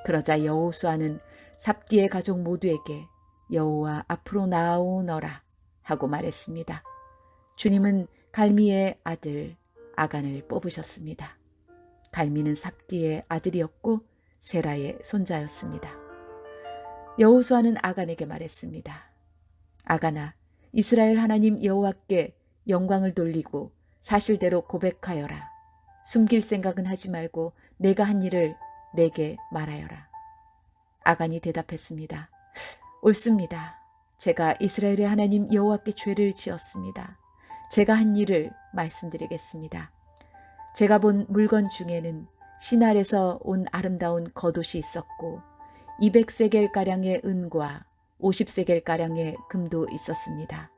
그러자 여호수아는 삽디의 가족 모두에게 여호와 앞으로 나아오너라 하고 말했습니다. 주님은 갈미의 아들 아간을 뽑으셨습니다. 갈미는 삽디의 아들이었고 세라의 손자였습니다. 여호수아는 아간에게 말했습니다. 아간아, 이스라엘 하나님 여호와께 영광을 돌리고 사실대로 고백하여라. 숨길 생각은 하지 말고 내가 한 일을 내게 말하여라. 아간이 대답했습니다. 옳습니다. 제가 이스라엘의 하나님 여호와께 죄를 지었습니다. 제가 한 일을 말씀드리겠습니다. 제가 본 물건 중에는 시날에서 온 아름다운 겉옷이 있었고 200세겔가량의 은과 50세겔가량의 금도 있었습니다.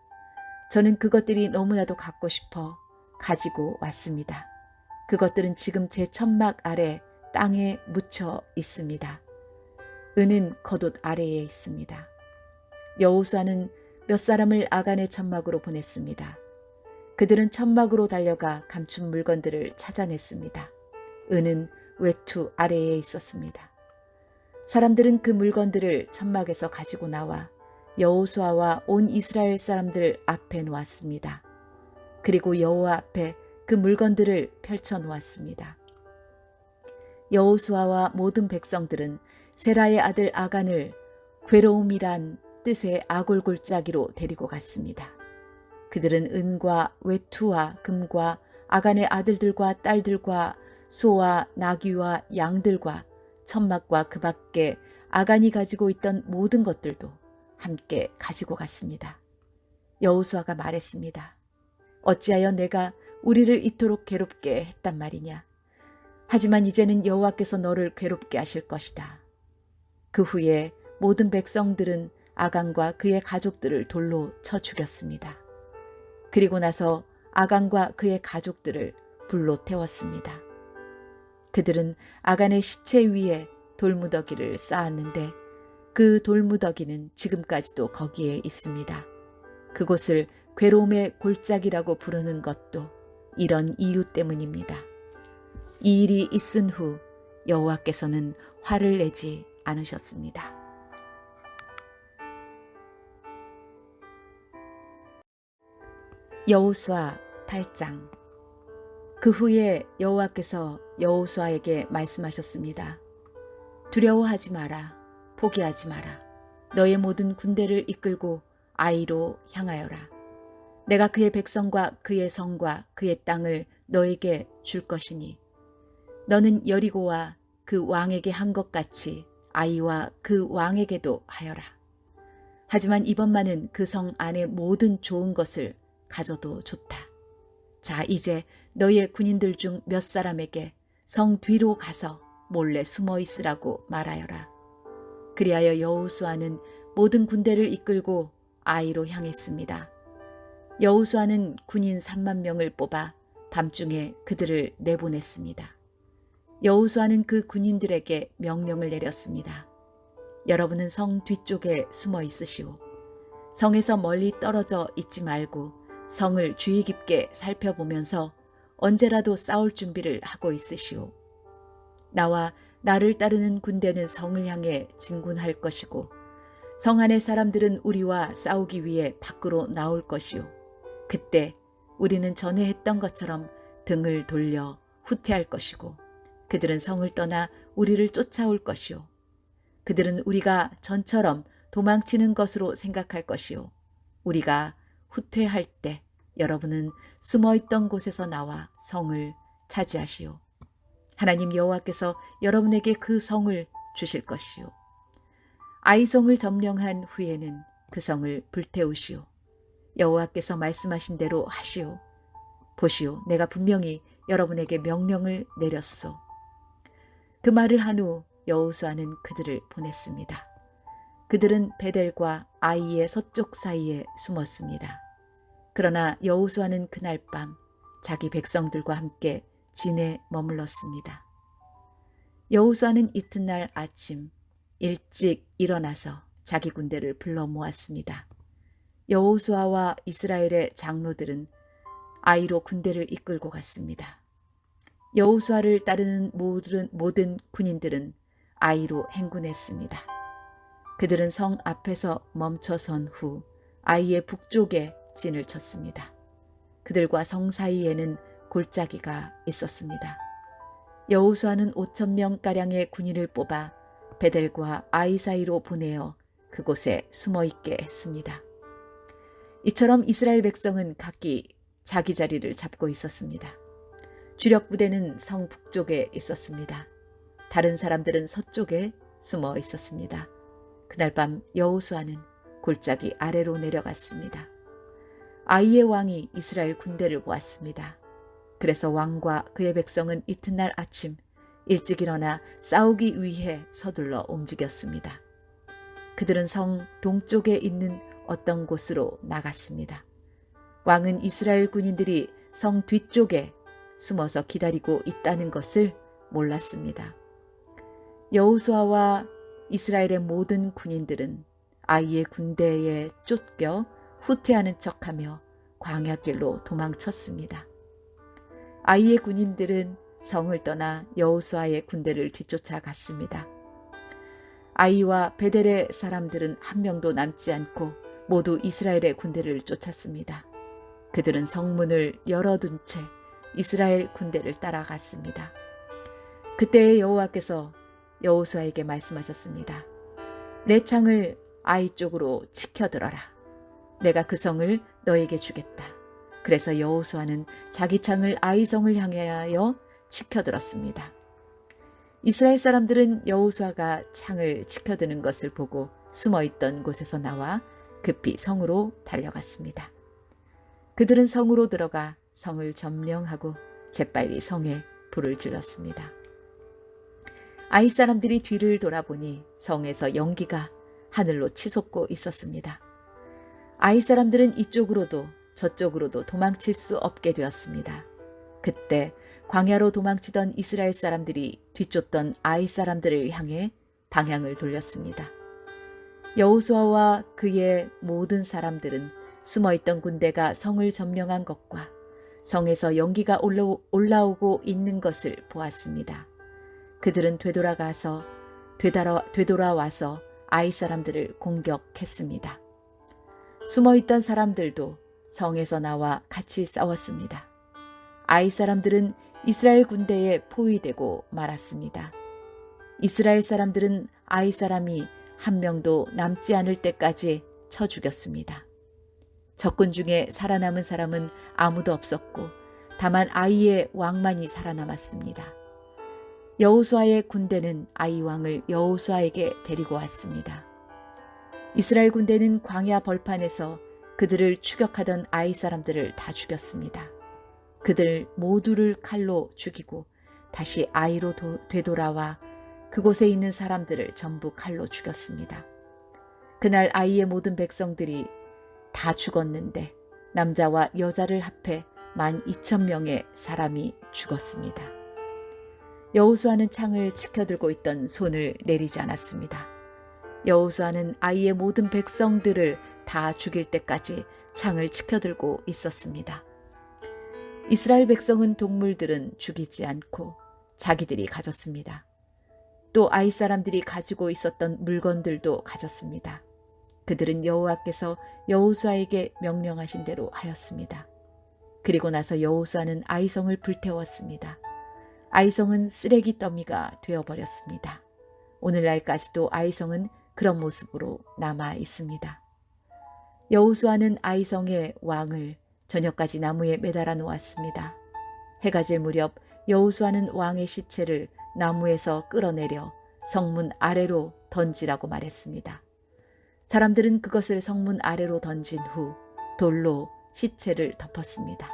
저는 그것들이 너무나도 갖고 싶어 가지고 왔습니다. 그것들은 지금 제 천막 아래 땅에 묻혀 있습니다. 은은 겉옷 아래에 있습니다. 여호수아는 몇 사람을 아간의 천막으로 보냈습니다. 그들은 천막으로 달려가 감춘 물건들을 찾아냈습니다. 은은 외투 아래에 있었습니다. 사람들은 그 물건들을 천막에서 가지고 나와 여호수아와 온 이스라엘 사람들 앞에 놓았습니다. 그리고 여호와 앞에 그 물건들을 펼쳐 놓았습니다. 여호수아와 모든 백성들은 세라의 아들 아간을 괴로움이란 뜻의 아골골짜기로 데리고 갔습니다. 그들은 은과 외투와 금과 아간의 아들들과 딸들과 소와 나귀와 양들과 천막과 그 밖에 아간이 가지고 있던 모든 것들도 함께 가지고 갔습니다. 여호수아가 말했습니다. 어찌하여 내가 우리를 이토록 괴롭게 했단 말이냐. 하지만 이제는 여호와께서 너를 괴롭게 하실 것이다. 그 후에 모든 백성들은 아간과 그의 가족들을 돌로 쳐 죽였습니다. 그리고 나서 아간과 그의 가족들을 불로 태웠습니다. 그들은 아간의 시체 위에 돌무더기를 쌓았는데 그 돌무더기는 지금까지도 거기에 있습니다. 그곳을 괴로움의 골짜기라고 부르는 것도 이런 이유 때문입니다. 이 일이 있은 후 여호와께서는 화를 내지 않으셨습니다. 여호수아 8장. 그 후에 여호와께서 여호수아에게 말씀하셨습니다. 두려워하지 마라. 포기하지 마라. 너의 모든 군대를 이끌고 아이로 향하여라. 내가 그의 백성과 그의 성과 그의 땅을 너에게 줄 것이니 너는 여리고와 그 왕에게 한 것 같이 아이와 그 왕에게도 하여라. 하지만 이번만은 그 성 안의 모든 좋은 것을 가져도 좋다. 자, 이제 너의 군인들 중 몇 사람에게 성 뒤로 가서 몰래 숨어 있으라고 말하여라. 그리하여 여호수아는 모든 군대를 이끌고 아이로 향했습니다. 여호수아는 군인 3만 명을 뽑아 밤중에 그들을 내보냈습니다. 여호수아는 그 군인들에게 명령을 내렸습니다. 여러분은 성 뒤쪽에 숨어 있으시오. 성에서 멀리 떨어져 있지 말고 성을 주의 깊게 살펴보면서 언제라도 싸울 준비를 하고 있으시오. 나와 나를 따르는 군대는 성을 향해 진군할 것이고 성 안의 사람들은 우리와 싸우기 위해 밖으로 나올 것이오. 그때 우리는 전에 했던 것처럼 등을 돌려 후퇴할 것이고 그들은 성을 떠나 우리를 쫓아올 것이오. 그들은 우리가 전처럼 도망치는 것으로 생각할 것이오. 우리가 후퇴할 때 여러분은 숨어있던 곳에서 나와 성을 차지하시오. 하나님 여호와께서 여러분에게 그 성을 주실 것이오. 아이성을 점령한 후에는 그 성을 불태우시오. 여호와께서 말씀하신 대로 하시오. 보시오, 내가 분명히 여러분에게 명령을 내렸소. 그 말을 한 후 여호수아는 그들을 보냈습니다. 그들은 베델과 아이의 서쪽 사이에 숨었습니다. 그러나 여호수아는 그날 밤 자기 백성들과 함께 진에 머물렀습니다. 여호수아는 이튿날 아침 일찍 일어나서 자기 군대를 불러 모았습니다. 여호수아와 이스라엘의 장로들은 아이로 군대를 이끌고 갔습니다. 여호수아를 따르는 모든 군인들은 아이로 행군했습니다. 그들은 성 앞에서 멈춰선 후 아이의 북쪽에 진을 쳤습니다. 그들과 성 사이에는 골짜기가 있었습니다. 여호수아는 5,000명가량의 군인을 뽑아 베델과 아이 사이로 보내어 그곳에 숨어있게 했습니다. 이처럼 이스라엘 백성은 각기 자기 자리를 잡고 있었습니다. 주력 부대는 성 북쪽에 있었습니다. 다른 사람들은 서쪽에 숨어 있었습니다. 그날 밤 여호수아는 골짜기 아래로 내려갔습니다. 아이의 왕이 이스라엘 군대를 보았습니다. 그래서 왕과 그의 백성은 이튿날 아침 일찍 일어나 싸우기 위해 서둘러 움직였습니다. 그들은 성 동쪽에 있는 어떤 곳으로 나갔습니다. 왕은 이스라엘 군인들이 성 뒤쪽에 숨어서 기다리고 있다는 것을 몰랐습니다. 여호수아와 이스라엘의 모든 군인들은 아이의 군대에 쫓겨 후퇴하는 척하며 광야길로 도망쳤습니다. 아이의 군인들은 성을 떠나 여호수아의 군대를 뒤쫓아 갔습니다. 아이와 베델의 사람들은 한 명도 남지 않고 모두 이스라엘의 군대를 쫓았습니다. 그들은 성문을 열어둔 채 이스라엘 군대를 따라갔습니다. 그때 여호와께서 여호수아에게 말씀하셨습니다. 내 창을 아이 쪽으로 치켜들어라. 내가 그 성을 너에게 주겠다. 그래서 여호수아는 자기 창을 아이 성을 향하여 치켜들었습니다. 이스라엘 사람들은 여호수아가 창을 치켜드는 것을 보고 숨어있던 곳에서 나와 급히 성으로 달려갔습니다. 그들은 성으로 들어가 성을 점령하고 재빨리 성에 불을 질렀습니다. 아이 사람들이 뒤를 돌아보니 성에서 연기가 하늘로 치솟고 있었습니다. 아이 사람들은 이쪽으로도 저쪽으로도 도망칠 수 없게 되었습니다. 그때 광야로 도망치던 이스라엘 사람들이 뒤쫓던 아이 사람들을 향해 방향을 돌렸습니다. 여호수아와 그의 모든 사람들은 숨어있던 군대가 성을 점령한 것과 성에서 연기가 올라오고 있는 것을 보았습니다. 그들은 되돌아와서 아이 사람들을 공격했습니다. 숨어있던 사람들도 성에서 나와 같이 싸웠습니다. 아이 사람들은 이스라엘 군대에 포위되고 말았습니다. 이스라엘 사람들은 아이 사람이 한 명도 남지 않을 때까지 쳐 죽였습니다. 적군 중에 살아남은 사람은 아무도 없었고 다만 아이의 왕만이 살아남았습니다. 여호수아의 군대는 아이 왕을 여호수아에게 데리고 왔습니다. 이스라엘 군대는 광야 벌판에서 그들을 추격하던 아이 사람들을 다 죽였습니다. 그들 모두를 칼로 죽이고 다시 아이로 되돌아와 그곳에 있는 사람들을 전부 칼로 죽였습니다. 그날 아이의 모든 백성들이 다 죽었는데 남자와 여자를 합해 12,000명의 사람이 죽었습니다. 여호수아는 창을 치켜들고 있던 손을 내리지 않았습니다. 여호수아는 아이의 모든 백성들을 다 죽일 때까지 창을 치켜들고 있었습니다. 이스라엘 백성은 동물들은 죽이지 않고 자기들이 가졌습니다. 또 아이 사람들이 가지고 있었던 물건들도 가졌습니다. 그들은 여호와께서 여호수아에게 명령하신 대로 하였습니다. 그리고 나서 여호수아는 아이성을 불태웠습니다. 아이성은 쓰레기 더미가 되어버렸습니다. 오늘날까지도 아이성은 그런 모습으로 남아 있습니다. 여호수아는 아이성의 왕을 저녁까지 나무에 매달아 놓았습니다. 해가 질 무렵 여호수아는 왕의 시체를 나무에서 끌어내려 성문 아래로 던지라고 말했습니다. 사람들은 그것을 성문 아래로 던진 후 돌로 시체를 덮었습니다.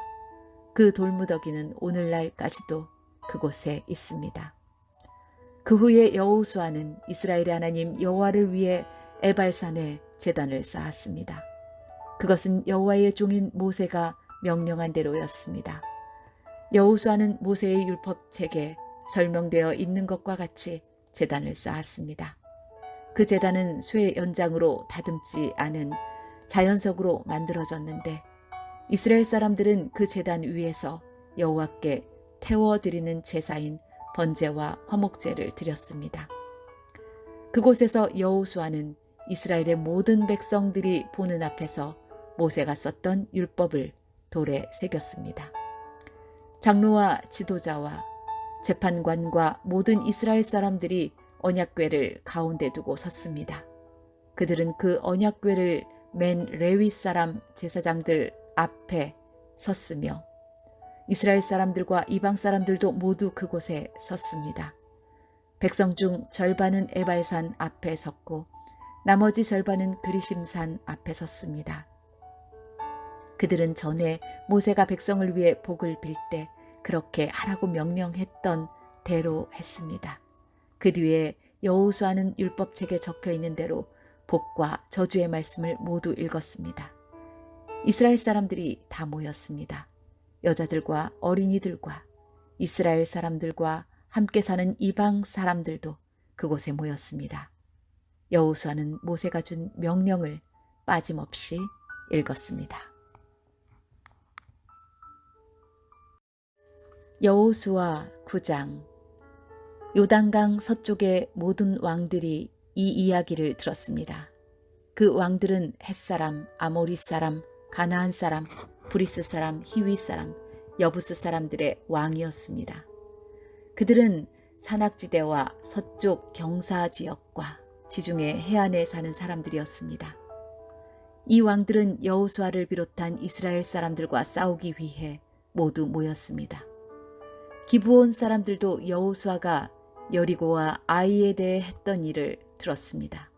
그 돌무더기는 오늘날까지도 그곳에 있습니다. 그 후에 여호수아는 이스라엘의 하나님 여호와를 위해 에발산에 제단을 쌓았습니다. 그것은 여호와의 종인 모세가 명령한 대로였습니다. 여호수아는 모세의 율법책에 설명되어 있는 것과 같이 제단을 쌓았습니다. 그 제단은 쇠 연장으로 다듬지 않은 자연석으로 만들어졌는데 이스라엘 사람들은 그 제단 위에서 여호와께 태워드리는 제사인 번제와 화목제를 드렸습니다. 그곳에서 여호수아는 이스라엘의 모든 백성들이 보는 앞에서 모세가 썼던 율법을 돌에 새겼습니다. 장로와 지도자와 재판관과 모든 이스라엘 사람들이 언약궤를 가운데 두고 섰습니다. 그들은 그 언약궤를 맨 레위 사람 제사장들 앞에 섰으며 이스라엘 사람들과 이방 사람들도 모두 그곳에 섰습니다. 백성 중 절반은 에발산 앞에 섰고 나머지 절반은 그리심산 앞에 섰습니다. 그들은 전에 모세가 백성을 위해 복을 빌 때 그렇게 하라고 명령했던 대로 했습니다. 그 뒤에 여호수아는 율법책에 적혀 있는 대로 복과 저주의 말씀을 모두 읽었습니다. 이스라엘 사람들이 다 모였습니다. 여자들과 어린이들과 이스라엘 사람들과 함께 사는 이방 사람들도 그곳에 모였습니다. 여호수아는 모세가 준 명령을 빠짐없이 읽었습니다. 여호수아 9장. 요단강 서쪽의 모든 왕들이 이 이야기를 들었습니다. 그 왕들은 헷사람, 아모리 사람, 가나안 사람, 브리스 사람, 히위 사람, 여부스 사람들의 왕이었습니다. 그들은 산악지대와 서쪽 경사지역과 지중해 해안에 사는 사람들이었습니다. 이 왕들은 여호수아를 비롯한 이스라엘 사람들과 싸우기 위해 모두 모였습니다. 기브온 사람들도 여호수아가 여리고와 아이에 대해 했던 일을 들었습니다.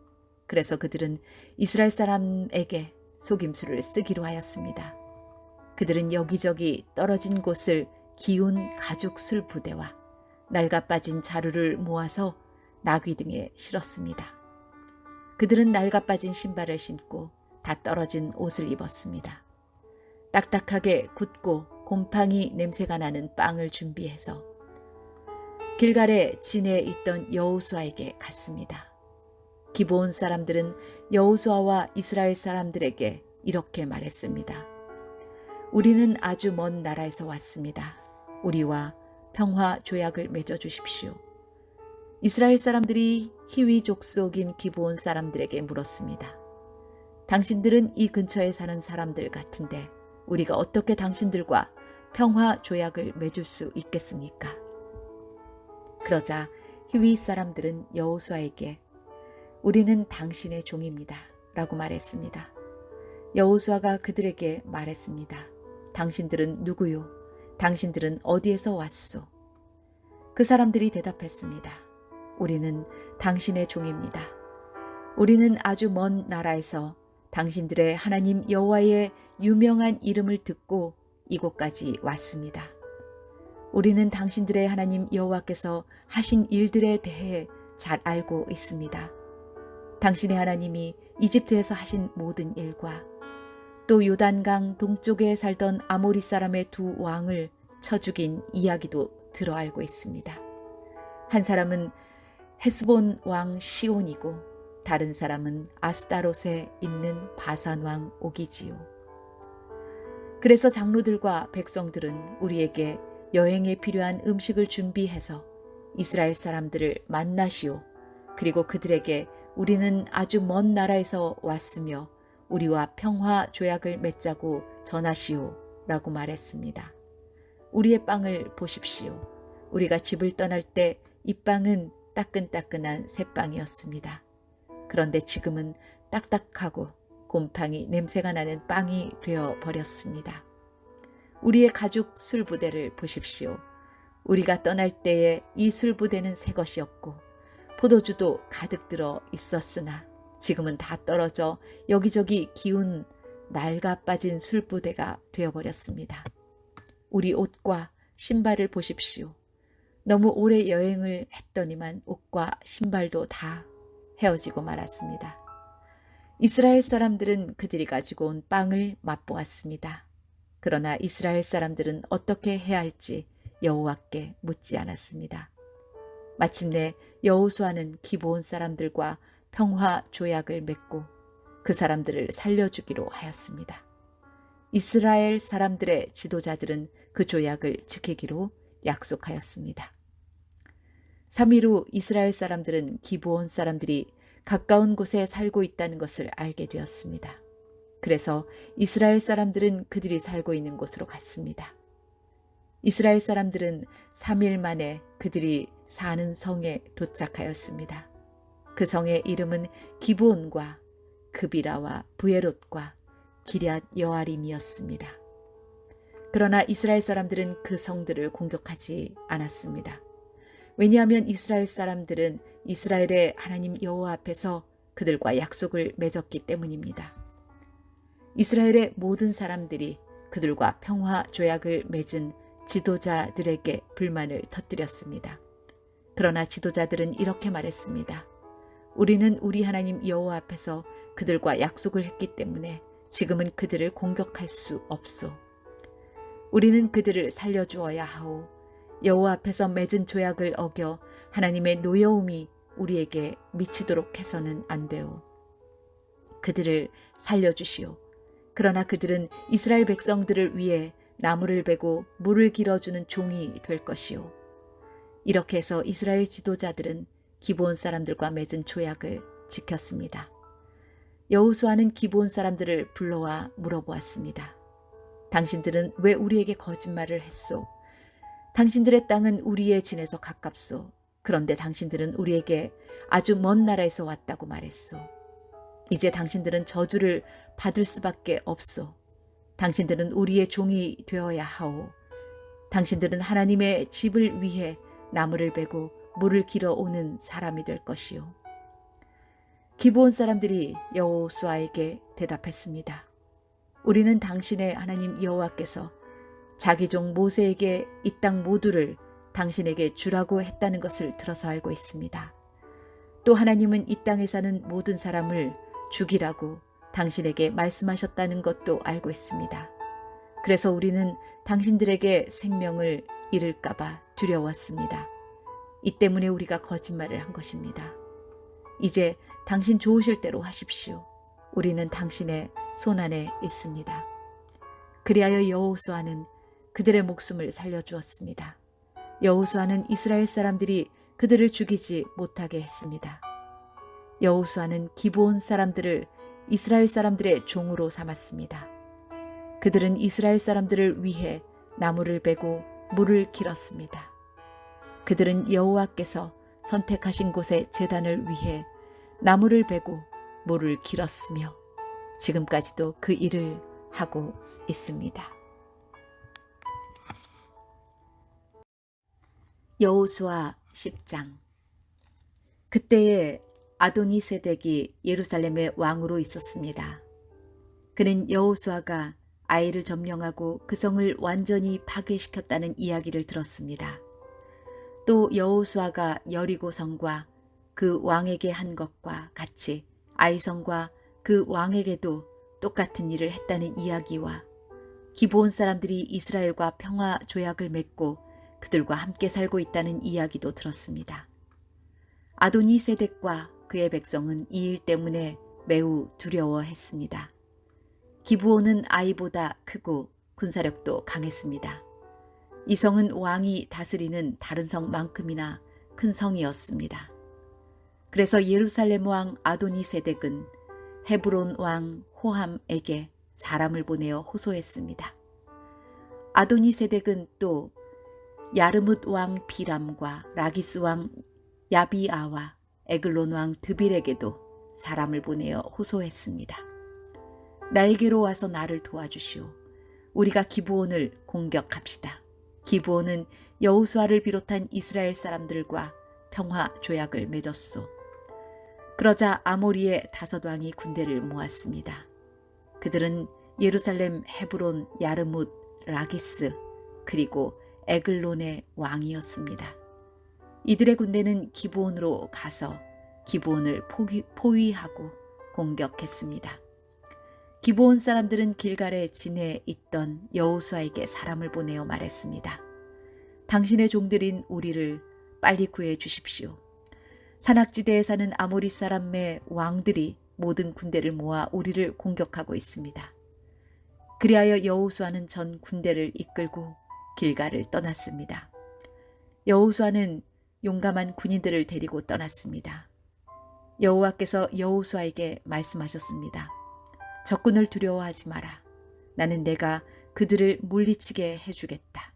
그래서 그들은 이스라엘 사람에게 속임수를 쓰기로 하였습니다. 그들은 여기저기 떨어진 곳을 기운 가죽 술 부대와 낡아 빠진 자루를 모아서 나귀 등에 실었습니다. 그들은 낡아 빠진 신발을 신고 다 떨어진 옷을 입었습니다. 딱딱하게 굳고 곰팡이 냄새가 나는 빵을 준비해서 길갈의 진에 있던 여호수아에게 갔습니다. 기브온 사람들은 여호수아와 이스라엘 사람들에게 이렇게 말했습니다. 우리는 아주 먼 나라에서 왔습니다. 우리와 평화 조약을 맺어 주십시오. 이스라엘 사람들이 히위 족속인 기브온 사람들에게 물었습니다. 당신들은 이 근처에 사는 사람들 같은데 우리가 어떻게 당신들과 평화 조약을 맺을 수 있겠습니까? 그러자 히위 사람들은 여호수아에게 우리는 당신의 종입니다 라고 말했습니다. 여호수아가 그들에게 말했습니다. 당신들은 누구요? 당신들은 어디에서 왔소? 그 사람들이 대답했습니다. 우리는 당신의 종입니다. 우리는 아주 먼 나라에서 당신들의 하나님 여호와의 유명한 이름을 듣고 이곳까지 왔습니다. 우리는 당신들의 하나님 여호와께서 하신 일들에 대해 잘 알고 있습니다. 당신의 하나님이 이집트에서 하신 모든 일과 또 요단강 동쪽에 살던 아모리 사람의 두 왕을 쳐 죽인 이야기도 들어 알고 있습니다. 한 사람은 헤스본 왕 시온이고 다른 사람은 아스타롯에 있는 바산 왕 오기지요. 그래서 장로들과 백성들은 우리에게 여행에 필요한 음식을 준비해서 이스라엘 사람들을 만나시오. 그리고 그들에게 우리는 아주 먼 나라에서 왔으며 우리와 평화 조약을 맺자고 전하시오 라고 말했습니다. 우리의 빵을 보십시오. 우리가 집을 떠날 때 이 빵은 따끈따끈한 새빵이었습니다. 그런데 지금은 딱딱하고 곰팡이 냄새가 나는 빵이 되어버렸습니다. 우리의 가죽 술부대를 보십시오. 우리가 떠날 때에 이 술부대는 새 것이었고 포도주도 가득 들어 있었으나 지금은 다 떨어져 여기저기 기운 낡아 빠진 술부대가 되어버렸습니다. 우리 옷과 신발을 보십시오. 너무 오래 여행을 했더니만 옷과 신발도 다 헤어지고 말았습니다. 이스라엘 사람들은 그들이 가지고 온 빵을 맛보았습니다. 그러나 이스라엘 사람들은 어떻게 해야 할지 여호와께 묻지 않았습니다. 마침내 여호수아는 기브온 사람들과 평화 조약을 맺고 그 사람들을 살려주기로 하였습니다. 이스라엘 사람들의 지도자들은 그 조약을 지키기로 약속하였습니다. 3일 후 이스라엘 사람들은 기브온 사람들이 가까운 곳에 살고 있다는 것을 알게 되었습니다. 그래서 이스라엘 사람들은 그들이 살고 있는 곳으로 갔습니다. 이스라엘 사람들은 3일 만에 그들이 사는 성에 도착하였습니다. 그 성의 이름은 기브온과 그비라와 부에롯과 기럇 여아림이었습니다. 그러나 이스라엘 사람들은 그 성들을 공격하지 않았습니다. 왜냐하면 이스라엘 사람들은 이스라엘의 하나님 여호와 앞에서 그들과 약속을 맺었기 때문입니다. 이스라엘의 모든 사람들이 그들과 평화 조약을 맺은 지도자들에게 불만을 터뜨렸습니다. 그러나 지도자들은 이렇게 말했습니다. 우리는 우리 하나님 여호와 앞에서 그들과 약속을 했기 때문에 지금은 그들을 공격할 수 없소. 우리는 그들을 살려주어야 하오. 여호와 앞에서 맺은 조약을 어겨 하나님의 노여움이 우리에게 미치도록 해서는 안 되오. 그들을 살려주시오. 그러나 그들은 이스라엘 백성들을 위해 나무를 베고 물을 길어주는 종이 될 것이오. 이렇게 해서 이스라엘 지도자들은 기브온 사람들과 맺은 조약을 지켰습니다. 여호수아는 기브온 사람들을 불러와 물어보았습니다. 당신들은 왜 우리에게 거짓말을 했소? 당신들의 땅은 우리의 진에서 가깝소. 그런데 당신들은 우리에게 아주 먼 나라에서 왔다고 말했소. 이제 당신들은 저주를 받을 수밖에 없소. 당신들은 우리의 종이 되어야 하오. 당신들은 하나님의 집을 위해 나무를 베고 물을 길어 오는 사람이 될 것이요. 기브온 사람들이 여호수아에게 대답했습니다. 우리는 당신의 하나님 여호와께서 자기 종 모세에게 이 땅 모두를 당신에게 주라고 했다는 것을 들어서 알고 있습니다. 또 하나님은 이 땅에 사는 모든 사람을 죽이라고 당신에게 말씀하셨다는 것도 알고 있습니다. 그래서 우리는 당신들에게 생명을 잃을까 봐 두려웠습니다. 이 때문에 우리가 거짓말을 한 것입니다. 이제 당신 좋으실 대로 하십시오. 우리는 당신의 손안에 있습니다. 그리하여 여호수아는 그들의 목숨을 살려주었습니다. 여호수아는 이스라엘 사람들이 그들을 죽이지 못하게 했습니다. 여호수아는 기브온 사람들을 이스라엘 사람들의 종으로 삼았습니다. 그들은 이스라엘 사람들을 위해 나무를 베고 물을 길었습니다. 그들은 여호와께서 선택하신 곳의 제단을 위해 나무를 베고 물을 길었으며 지금까지도 그 일을 하고 있습니다. 여호수아 10장. 그때에 아도니세덱이 예루살렘의 왕으로 있었습니다. 그는 여호수아가 아이를 점령하고 그 성을 완전히 파괴시켰다는 이야기를 들었습니다. 또 여호수아가 여리고 성과 그 왕에게 한 것과 같이 아이성과 그 왕에게도 똑같은 일을 했다는 이야기와 기브온 사람들이 이스라엘과 평화 조약을 맺고 그들과 함께 살고 있다는 이야기도 들었습니다. 아도니세덱과 그의 백성은 이 일 때문에 매우 두려워했습니다. 기브온은 아이보다 크고 군사력도 강했습니다. 이 성은 왕이 다스리는 다른 성만큼이나 큰 성이었습니다. 그래서 예루살렘 왕 아도니세덱은 헤브론 왕 호함에게 사람을 보내어 호소했습니다. 아도니세덱은 또 야르뭇 왕 비람과 라기스 왕 야비아와 에글론 왕 드빌에게도 사람을 보내어 호소했습니다. 나에게로 와서 나를 도와주시오. 우리가 기브온을 공격합시다. 기브온은 여호수아를 비롯한 이스라엘 사람들과 평화 조약을 맺었소. 그러자 아모리의 5왕이 군대를 모았습니다. 그들은 예루살렘, 헤브론, 야르뭇, 라기스 그리고 에글론의 왕이었습니다. 이들의 군대는 기브온으로 가서 기브온을 포위하고 공격했습니다. 기브온 사람들은 길갈에 진에 있던 여호수아에게 사람을 보내어 말했습니다. 당신의 종들인 우리를 빨리 구해 주십시오. 산악지대에 사는 아모리 사람의 왕들이 모든 군대를 모아 우리를 공격하고 있습니다. 그리하여 여호수아는 전 군대를 이끌고 길갈을 떠났습니다. 여호수아는 용감한 군인들을 데리고 떠났습니다. 여호와께서 여호수아에게 말씀하셨습니다. 적군을 두려워하지 마라. 나는 내가 그들을 물리치게 해주겠다.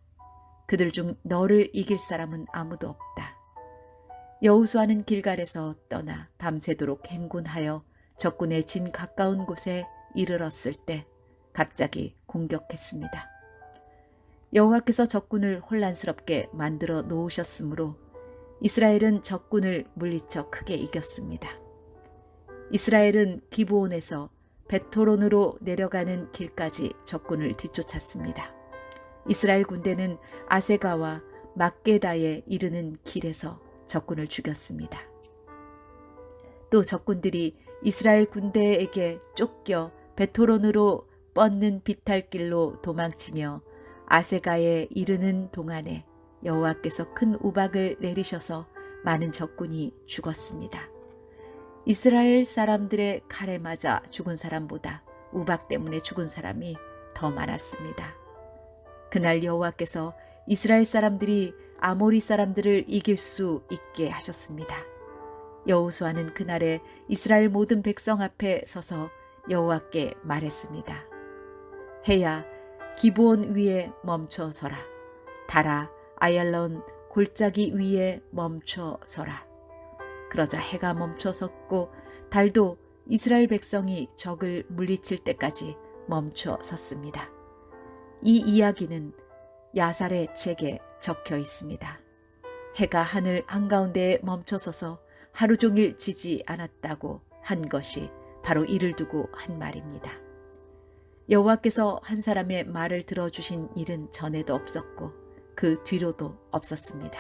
그들 중 너를 이길 사람은 아무도 없다. 여호수아는 길갈에서 떠나 밤새도록 행군하여 적군의 진 가까운 곳에 이르렀을 때 갑자기 공격했습니다. 여호와께서 적군을 혼란스럽게 만들어 놓으셨으므로 이스라엘은 적군을 물리쳐 크게 이겼습니다. 이스라엘은 기브온에서 베토론으로 내려가는 길까지 적군을 뒤쫓았습니다. 이스라엘 군대는 아세가와 막게다에 이르는 길에서 적군을 죽였습니다. 또 적군들이 이스라엘 군대에게 쫓겨 베토론으로 뻗는 비탈길로 도망치며 아세가에 이르는 동안에 여호와께서 큰 우박을 내리셔서 많은 적군이 죽었습니다. 이스라엘 사람들의 칼에 맞아 죽은 사람보다 우박 때문에 죽은 사람이 더 많았습니다. 그날 여호와께서 이스라엘 사람들이 아모리 사람들을 이길 수 있게 하셨습니다. 여호수아는 그날에 이스라엘 모든 백성 앞에 서서 여호와께 말했습니다. 해야 기브온 위에 멈춰 서라. 달아 아얄론 골짜기 위에 멈춰 서라. 그러자 해가 멈춰 섰고 달도 이스라엘 백성이 적을 물리칠 때까지 멈춰 섰습니다. 이 이야기는 야살의 책에 적혀 있습니다. 해가 하늘 한가운데에 멈춰 서서 하루 종일 지지 않았다고 한 것이 바로 이를 두고 한 말입니다. 여호와께서 한 사람의 말을 들어주신 일은 전에도 없었고 그 뒤로도 없었습니다.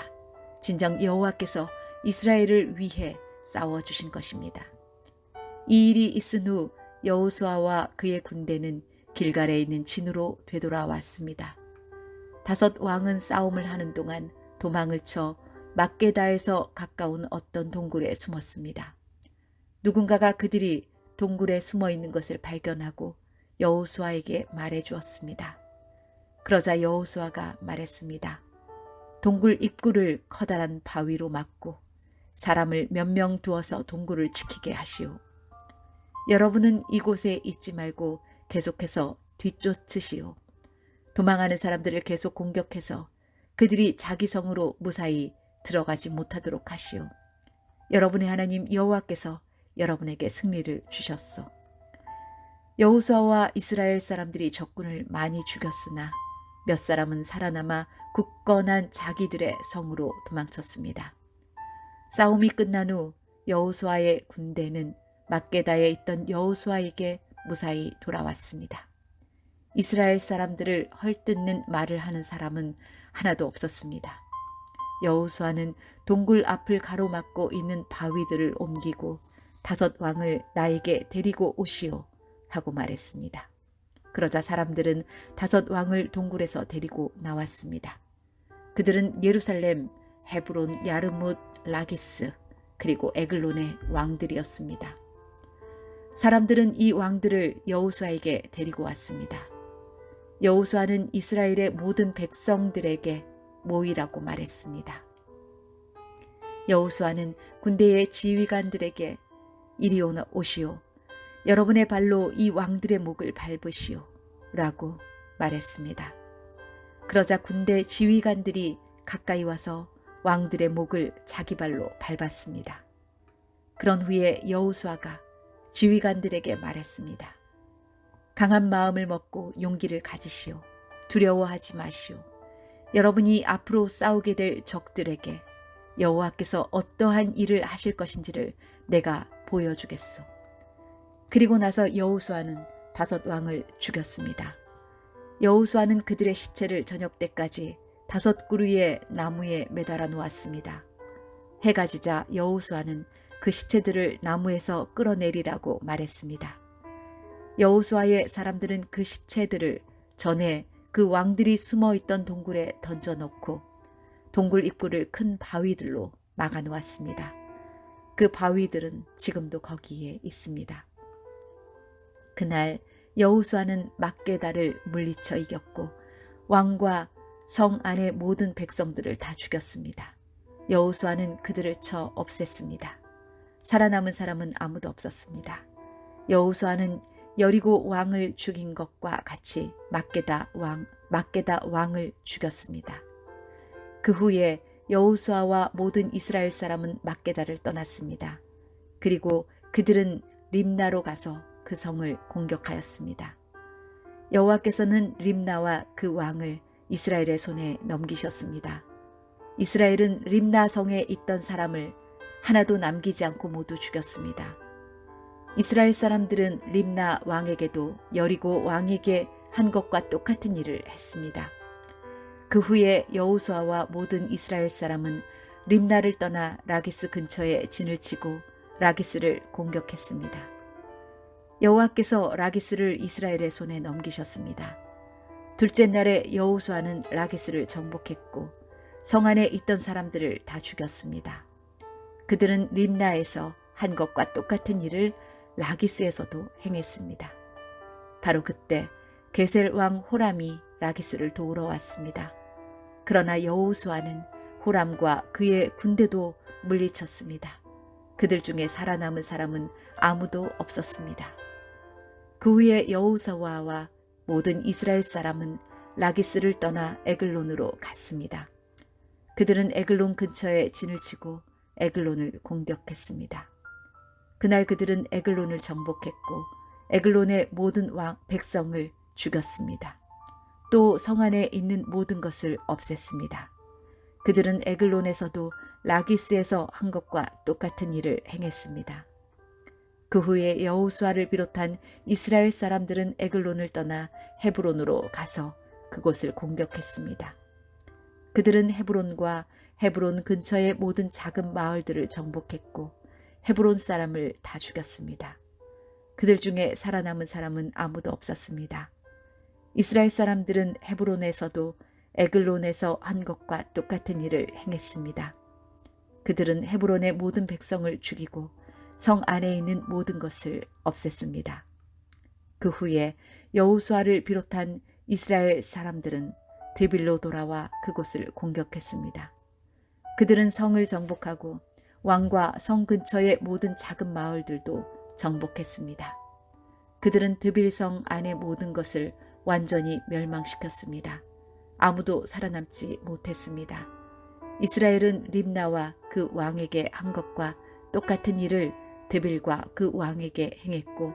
진정 여호와께서 이스라엘을 위해 싸워주신 것입니다. 이 일이 있은 후 여호수아와 그의 군대는 길갈에 있는 진으로 되돌아왔습니다. 5 왕은 싸움을 하는 동안 도망을 쳐 막게다에서 가까운 어떤 동굴에 숨었습니다. 누군가가 그들이 동굴에 숨어 있는 것을 발견하고 여호수아에게 말해 주었습니다. 그러자 여호수아가 말했습니다. 동굴 입구를 커다란 바위로 막고 사람을 몇 명 두어서 동굴을 지키게 하시오. 여러분은 이곳에 있지 말고 계속해서 뒤쫓으시오. 도망하는 사람들을 계속 공격해서 그들이 자기 성으로 무사히 들어가지 못하도록 하시오. 여러분의 하나님 여호와께서 여러분에게 승리를 주셨소. 여호수아와 이스라엘 사람들이 적군을 많이 죽였으나 몇 사람은 살아남아 굳건한 자기들의 성으로 도망쳤습니다. 싸움이 끝난 후 여호수아의 군대는 막게다에 있던 여호수아에게 무사히 돌아왔습니다. 이스라엘 사람들을 헐뜯는 말을 하는 사람은 하나도 없었습니다. 여호수아는 동굴 앞을 가로막고 있는 바위들을 옮기고 5 왕을 나에게 데리고 오시오 하고 말했습니다. 그러자 사람들은 5 왕을 동굴에서 데리고 나왔습니다. 그들은 예루살렘, 헤브론, 야르뭇, 라기스, 그리고 에글론의 왕들이었습니다. 사람들은 이 왕들을 여호수아에게 데리고 왔습니다. 여호수아는 이스라엘의 모든 백성들에게 모이라고 말했습니다. 여호수아는 군대의 지휘관들에게 이리 오시오. 여러분의 발로 이 왕들의 목을 밟으시오. 라고 말했습니다. 그러자 군대 지휘관들이 가까이 와서 왕들의 목을 자기 발로 밟았습니다. 그런 후에 여호수아가 지휘관들에게 말했습니다. 강한 마음을 먹고 용기를 가지시오. 두려워하지 마시오. 여러분이 앞으로 싸우게 될 적들에게 여호와께서 어떠한 일을 하실 것인지를 내가 보여주겠소. 그리고 나서 여호수아는 5 왕을 죽였습니다. 여호수아는 그들의 시체를 저녁 때까지 5 그루의 나무에 매달아 놓았습니다. 해가 지자 여호수아는 그 시체들을 나무에서 끌어내리라고 말했습니다. 여호수아의 사람들은 그 시체들을 전에 그 왕들이 숨어 있던 동굴에 던져놓고 동굴 입구를 큰 바위들로 막아 놓았습니다. 그 바위들은 지금도 거기에 있습니다. 그날 여호수아는 막게다를 물리쳐 이겼고 왕과 성 안의 모든 백성들을 다 죽였습니다. 여호수아는 그들을 쳐 없앴습니다. 살아남은 사람은 아무도 없었습니다. 여호수아는 여리고 왕을 죽인 것과 같이 막게다 왕을 죽였습니다. 그 후에 여호수아와 모든 이스라엘 사람은 막게다를 떠났습니다. 그리고 그들은 림나로 가서 그 성을 공격하였습니다. 여호와께서는 림나와 그 왕을 이스라엘의 손에 넘기셨습니다. 이스라엘은 림나 성에 있던 사람을 하나도 남기지 않고 모두 죽였습니다. 이스라엘 사람들은 림나 왕에게도 여리고 왕에게 한 것과 똑같은 일을 했습니다. 그 후에 여호수아와 모든 이스라엘 사람은 림나를 떠나 라기스 근처에 진을 치고 라기스를 공격했습니다. 여호와께서 라기스를 이스라엘의 손에 넘기셨습니다. 둘째 날에 여호수아는 라기스를 정복했고 성 안에 있던 사람들을 다 죽였습니다. 그들은 림나에서 한 것과 똑같은 일을 라기스에서도 행했습니다. 바로 그때 게셀 왕 호람이 라기스를 도우러 왔습니다. 그러나 여호수아는 호람과 그의 군대도 물리쳤습니다. 그들 중에 살아남은 사람은 아무도 없었습니다. 그 후에 여호수아와 모든 이스라엘 사람은 라기스를 떠나 에글론으로 갔습니다. 그들은 에글론 근처에 진을 치고 에글론을 공격했습니다. 그날 그들은 에글론을 정복했고 에글론의 모든 백성을 죽였습니다. 또 성 안에 있는 모든 것을 없앴습니다. 그들은 에글론에서도 라기스에서 한 것과 똑같은 일을 행했습니다. 그 후에 여호수아를 비롯한 이스라엘 사람들은 에글론을 떠나 헤브론으로 가서 그곳을 공격했습니다. 그들은 헤브론과 헤브론 근처의 모든 작은 마을들을 정복했고 헤브론 사람을 다 죽였습니다. 그들 중에 살아남은 사람은 아무도 없었습니다. 이스라엘 사람들은 헤브론에서도 에글론에서 한 것과 똑같은 일을 행했습니다. 그들은 헤브론의 모든 백성을 죽이고 성 안에 있는 모든 것을 없앴습니다. 그 후에 여호수아를 비롯한 이스라엘 사람들은 드빌로 돌아와 그곳을 공격했습니다. 그들은 성을 정복하고 왕과 성 근처의 모든 작은 마을들도 정복했습니다. 그들은 드빌성 안의 모든 것을 완전히 멸망시켰습니다. 아무도 살아남지 못했습니다. 이스라엘은 림나와 그 왕에게 한 것과 똑같은 일을 드빌과 그 왕에게 행했고,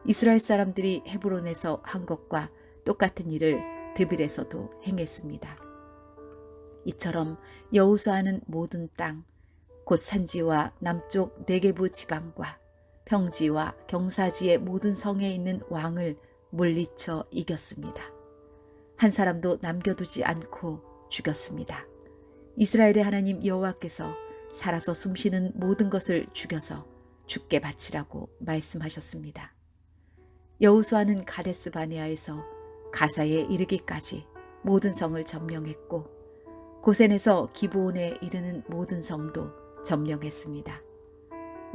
이스라엘 사람들이 헤브론에서 한 것과 똑같은 일을 드빌에서도 행했습니다. 이처럼 여호수아는 모든 땅, 곧 산지와 남쪽 네게부 지방과 평지와 경사지의 모든 성에 있는 왕을 물리쳐 이겼습니다. 한 사람도 남겨두지 않고 죽였습니다. 이스라엘의 하나님 여호와께서 살아서 숨쉬는 모든 것을 죽여서 죽게 바치라고 말씀하셨습니다. 여호수아는 가데스 바네아에서 가사에 이르기까지 모든 성을 점령했고, 고센에서 기브온에 이르는 모든 성도 점령했습니다.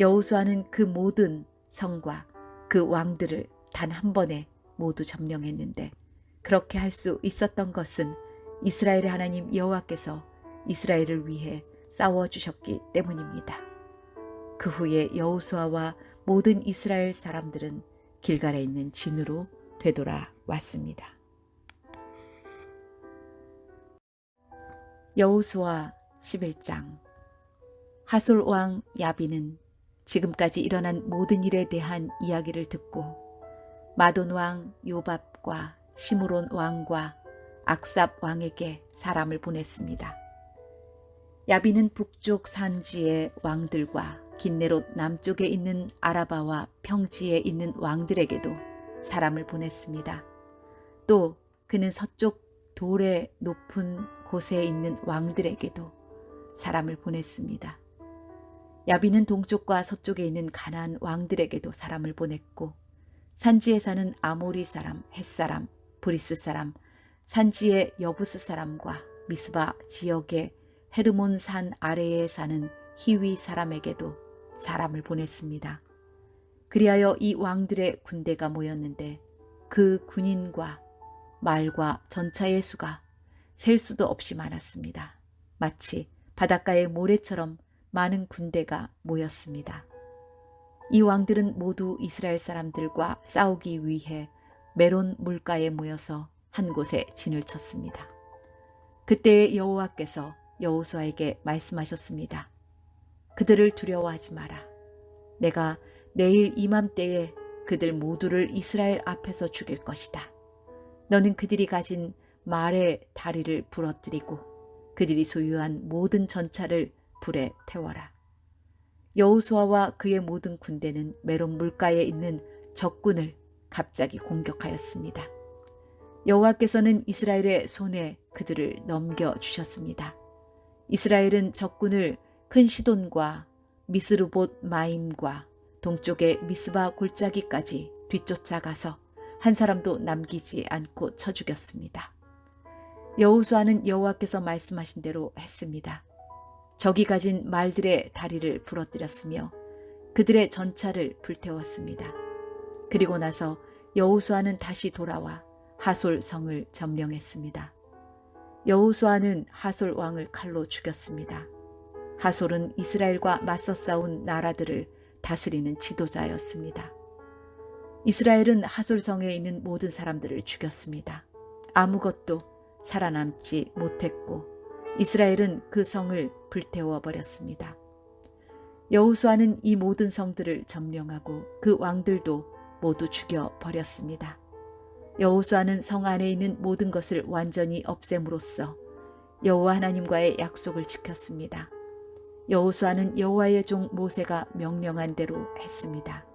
여호수아는 그 모든 성과 그 왕들을 단 한 번에 모두 점령했는데, 그렇게 할 수 있었던 것은 이스라엘의 하나님 여호와께서 이스라엘을 위해 싸워주셨기 때문입니다. 그 후에 여호수아와 모든 이스라엘 사람들은 길갈에 있는 진으로 되돌아왔습니다. 여호수아 11장. 하솔 왕 야빈은 지금까지 일어난 모든 일에 대한 이야기를 듣고 마돈 왕 요밥과 시므론 왕과 악삽 왕에게 사람을 보냈습니다. 야빈은 북쪽 산지의 왕들과 긴네롯 남쪽에 있는 아라바와 평지에 있는 왕들에게도 사람을 보냈습니다. 또 그는 서쪽 돌의 높은 곳에 있는 왕들에게도 사람을 보냈습니다. 야빈은 동쪽과 서쪽에 있는 가나안 왕들에게도 사람을 보냈고, 산지에 사는 아모리 사람, 헷 사람, 브리스 사람, 산지의 여부스 사람과 미스바 지역의 헤르몬 산 아래에 사는 히위 사람에게도 사람을 보냈습니다. 그리하여 이 왕들의 군대가 모였는데 그 군인과 말과 전차의 수가 셀 수도 없이 많았습니다. 마치 바닷가의 모래처럼 많은 군대가 모였습니다. 이 왕들은 모두 이스라엘 사람들과 싸우기 위해 메론 물가에 모여서 한 곳에 진을 쳤습니다. 그때 여호와께서 여호수아에게 말씀하셨습니다. 그들을 두려워하지 마라. 내가 내일 이맘때에 그들 모두를 이스라엘 앞에서 죽일 것이다. 너는 그들이 가진 말의 다리를 부러뜨리고 그들이 소유한 모든 전차를 불에 태워라. 여호수아와 그의 모든 군대는 메론 물가에 있는 적군을 갑자기 공격하였습니다. 여호와께서는 이스라엘의 손에 그들을 넘겨주셨습니다. 이스라엘은 적군을 큰 시돈과 미스르봇 마임과 동쪽의 미스바 골짜기까지 뒤쫓아가서 한 사람도 남기지 않고 쳐 죽였습니다. 여호수아는 여호와께서 말씀하신 대로 했습니다. 적이 가진 말들의 다리를 부러뜨렸으며 그들의 전차를 불태웠습니다. 그리고 나서 여호수아는 다시 돌아와 하솔 성을 점령했습니다. 여호수아는 하솔 왕을 칼로 죽였습니다. 하솔은 이스라엘과 맞서 싸운 나라들을 다스리는 지도자였습니다. 이스라엘은 하솔 성에 있는 모든 사람들을 죽였습니다. 아무것도 살아남지 못했고 이스라엘은 그 성을 불태워 버렸습니다. 여호수아는 이 모든 성들을 점령하고 그 왕들도 모두 죽여 버렸습니다. 여호수아는 성 안에 있는 모든 것을 완전히 없앰으로써 여호와 하나님과의 약속을 지켰습니다. 여호수아는 여호와의 종 모세가 명령한 대로 했습니다.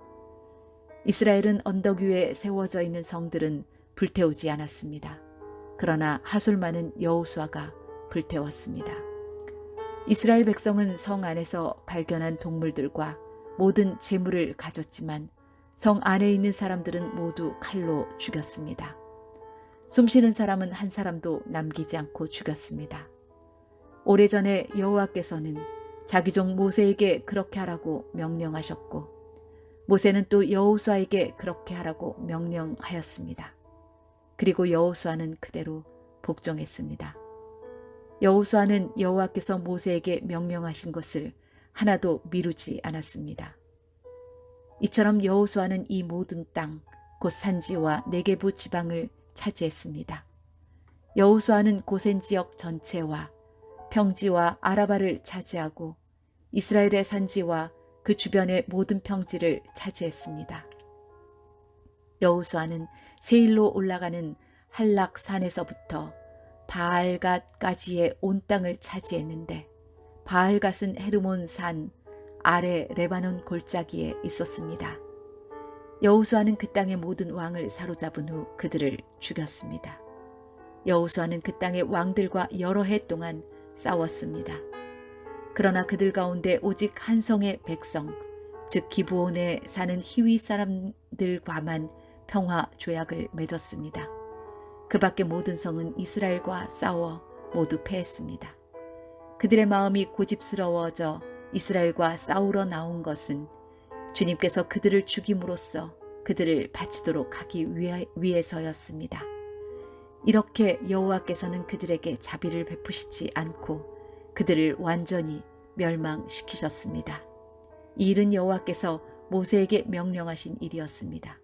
이스라엘은 언덕 위에 세워져 있는 성들은 불태우지 않았습니다. 그러나 하솔만은 여호수아가 불태웠습니다. 이스라엘 백성은 성 안에서 발견한 동물들과 모든 재물을 가졌지만 성 안에 있는 사람들은 모두 칼로 죽였습니다. 숨쉬는 사람은 한 사람도 남기지 않고 죽였습니다. 오래전에 여호와께서는 자기 종 모세에게 그렇게 하라고 명령하셨고 모세는 또 여호수아에게 그렇게 하라고 명령하였습니다. 그리고 여호수아는 그대로 복종했습니다. 여호수아는 여호와께서 모세에게 명령하신 것을 하나도 미루지 않았습니다. 이처럼 여호수아는 이 모든 땅, 곧 산지와 네게부 지방을 차지했습니다. 여호수아는 고센 지역 전체와 평지와 아라바를 차지하고 이스라엘의 산지와 그 주변의 모든 평지를 차지했습니다. 여호수아는 세일로 올라가는 할락산에서부터 바알갓까지의 온 땅을 차지했는데 바알갓은 헤르몬 산 아래 레바논 골짜기에 있었습니다. 여호수아는 그 땅의 모든 왕을 사로잡은 후 그들을 죽였습니다. 여호수아는 그 땅의 왕들과 여러 해 동안 싸웠습니다. 그러나 그들 가운데 오직 한 성의 백성, 즉 기브온에 사는 히위 사람들과만 평화 조약을 맺었습니다. 그 밖의 모든 성은 이스라엘과 싸워 모두 패했습니다. 그들의 마음이 고집스러워져 이스라엘과 싸우러 나온 것은 주님께서 그들을 죽임으로써 그들을 바치도록 하기 위해서였습니다. 이렇게 여호와께서는 그들에게 자비를 베푸시지 않고 그들을 완전히 멸망시키셨습니다. 이 일은 여호와께서 모세에게 명령하신 일이었습니다.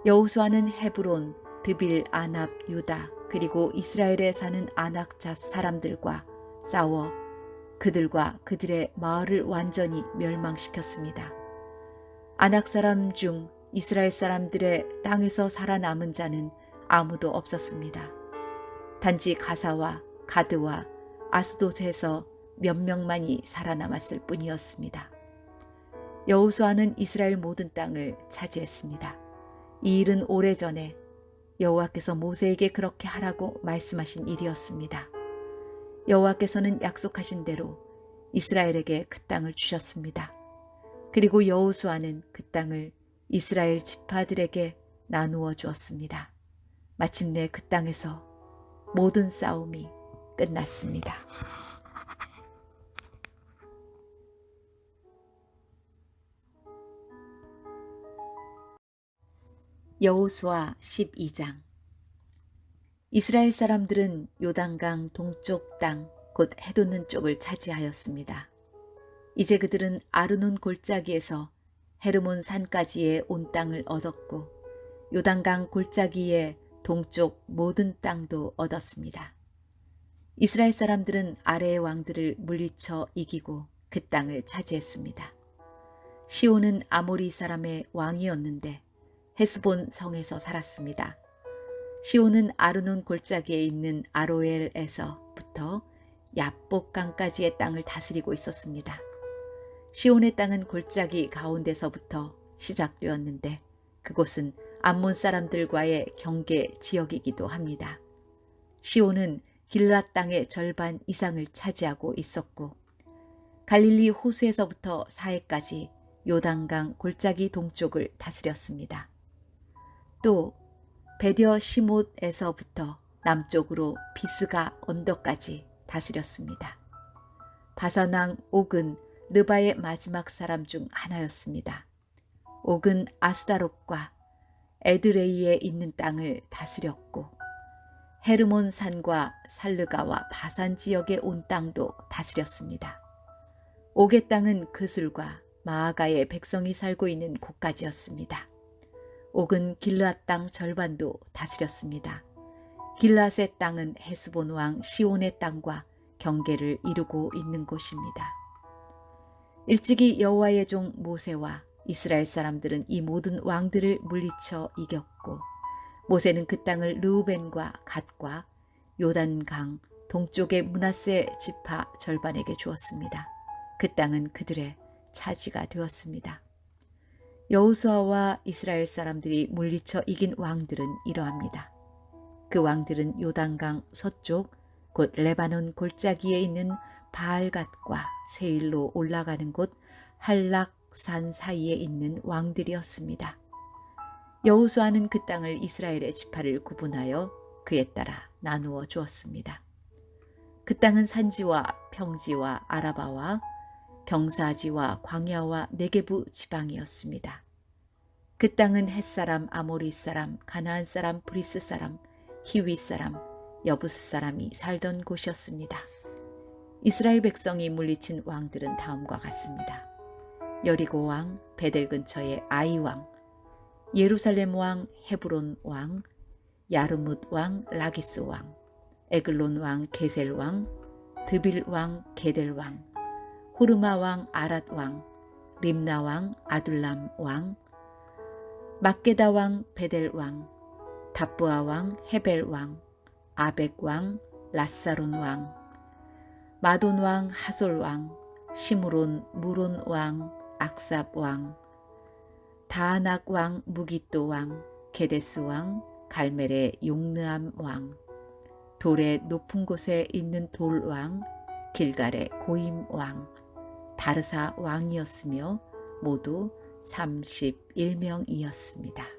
여호수아는 헤브론, 드빌, 아납, 유다 그리고 이스라엘에 사는 아낙자 사람들과 싸워 그들과 그들의 마을을 완전히 멸망시켰습니다. 아낙 사람 중 이스라엘 사람들의 땅에서 살아남은 자는 아무도 없었습니다. 단지 가사와 가드와 아스돗에서 몇 명만이 살아남았을 뿐이었습니다. 여호수아는 이스라엘 모든 땅을 차지했습니다. 이 일은 오래전에 여호와께서 모세에게 그렇게 하라고 말씀하신 일이었습니다. 여호와께서는 약속하신 대로 이스라엘에게 그 땅을 주셨습니다. 그리고 여호수아는 그 땅을 이스라엘 지파들에게 나누어 주었습니다. 마침내 그 땅에서 모든 싸움이 끝났습니다. 여호수아 12장. 이스라엘 사람들은 요단강 동쪽 땅, 곧 해돋는 쪽을 차지하였습니다. 이제 그들은 아르논 골짜기에서 헤르몬 산까지의 온 땅을 얻었고 요단강 골짜기의 동쪽 모든 땅도 얻었습니다. 이스라엘 사람들은 아래의 왕들을 물리쳐 이기고 그 땅을 차지했습니다. 시온은 아모리 사람의 왕이었는데 헤스본 성에서 살았습니다. 시온은 아르논 골짜기에 있는 아로엘에서부터 야복강까지의 땅을 다스리고 있었습니다. 시온의 땅은 골짜기 가운데서부터 시작되었는데 그곳은 암몬 사람들과의 경계 지역이기도 합니다. 시온은 길앗 땅의 절반 이상을 차지하고 있었고 갈릴리 호수에서부터 사해까지 요단강 골짜기 동쪽을 다스렸습니다. 또 베디어 시못에서부터 남쪽으로 비스가 언덕까지 다스렸습니다. 바산왕 옥은 르바의 마지막 사람 중 하나였습니다. 옥은 아스다롯과 에드레이에 있는 땅을 다스렸고 헤르몬 산과 살르가와 바산 지역의 온 땅도 다스렸습니다. 옥의 땅은 그술과 마아가의 백성이 살고 있는 곳까지였습니다. 옥은 길르앗 땅 절반도 다스렸습니다. 길르앗의 땅은 헤스본 왕 시온의 땅과 경계를 이루고 있는 곳입니다. 일찍이 여호와의 종 모세와 이스라엘 사람들은 이 모든 왕들을 물리쳐 이겼고 모세는 그 땅을 르우벤과 갓과 요단강 동쪽의 므낫세 지파 절반에게 주었습니다. 그 땅은 그들의 차지가 되었습니다. 여호수아와 이스라엘 사람들이 물리쳐 이긴 왕들은 이러합니다. 그 왕들은 요단강 서쪽 곧 레바논 골짜기에 있는 바알갓과 세일로 올라가는 곳 할락산 사이에 있는 왕들이었습니다. 여호수아는 그 땅을 이스라엘의 지파를 구분하여 그에 따라 나누어 주었습니다. 그 땅은 산지와 평지와 아라바와 경사지와 광야와 네게부 지방이었습니다. 그 땅은 헷사람, 아모리 사람, 가나안 사람, 브리스 사람, 히위 사람, 여부스 사람이 살던 곳이었습니다. 이스라엘 백성이 물리친 왕들은 다음과 같습니다. 여리고 왕, 베델 근처의 아이 왕, 예루살렘 왕, 헤브론 왕, 야르뭇 왕, 라기스 왕, 에글론 왕, 게셀 왕, 드빌 왕, 게델 왕, 호르마 왕, 아랏 왕, 림나 왕, 아둘람 왕, 막게다 왕, 베델 왕, 다부아 왕, 헤벨 왕, 아벡 왕, 라사론 왕, 마돈 왕, 하솔 왕, 시므론, 무론 왕, 악삽 왕, 다아낙 왕, 무기또 왕, 게데스 왕, 갈멜의 용느암 왕, 돌의 높은 곳에 있는 돌 왕, 길갈의 고임 왕, 다르사 왕이었으며 모두 31명이었습니다.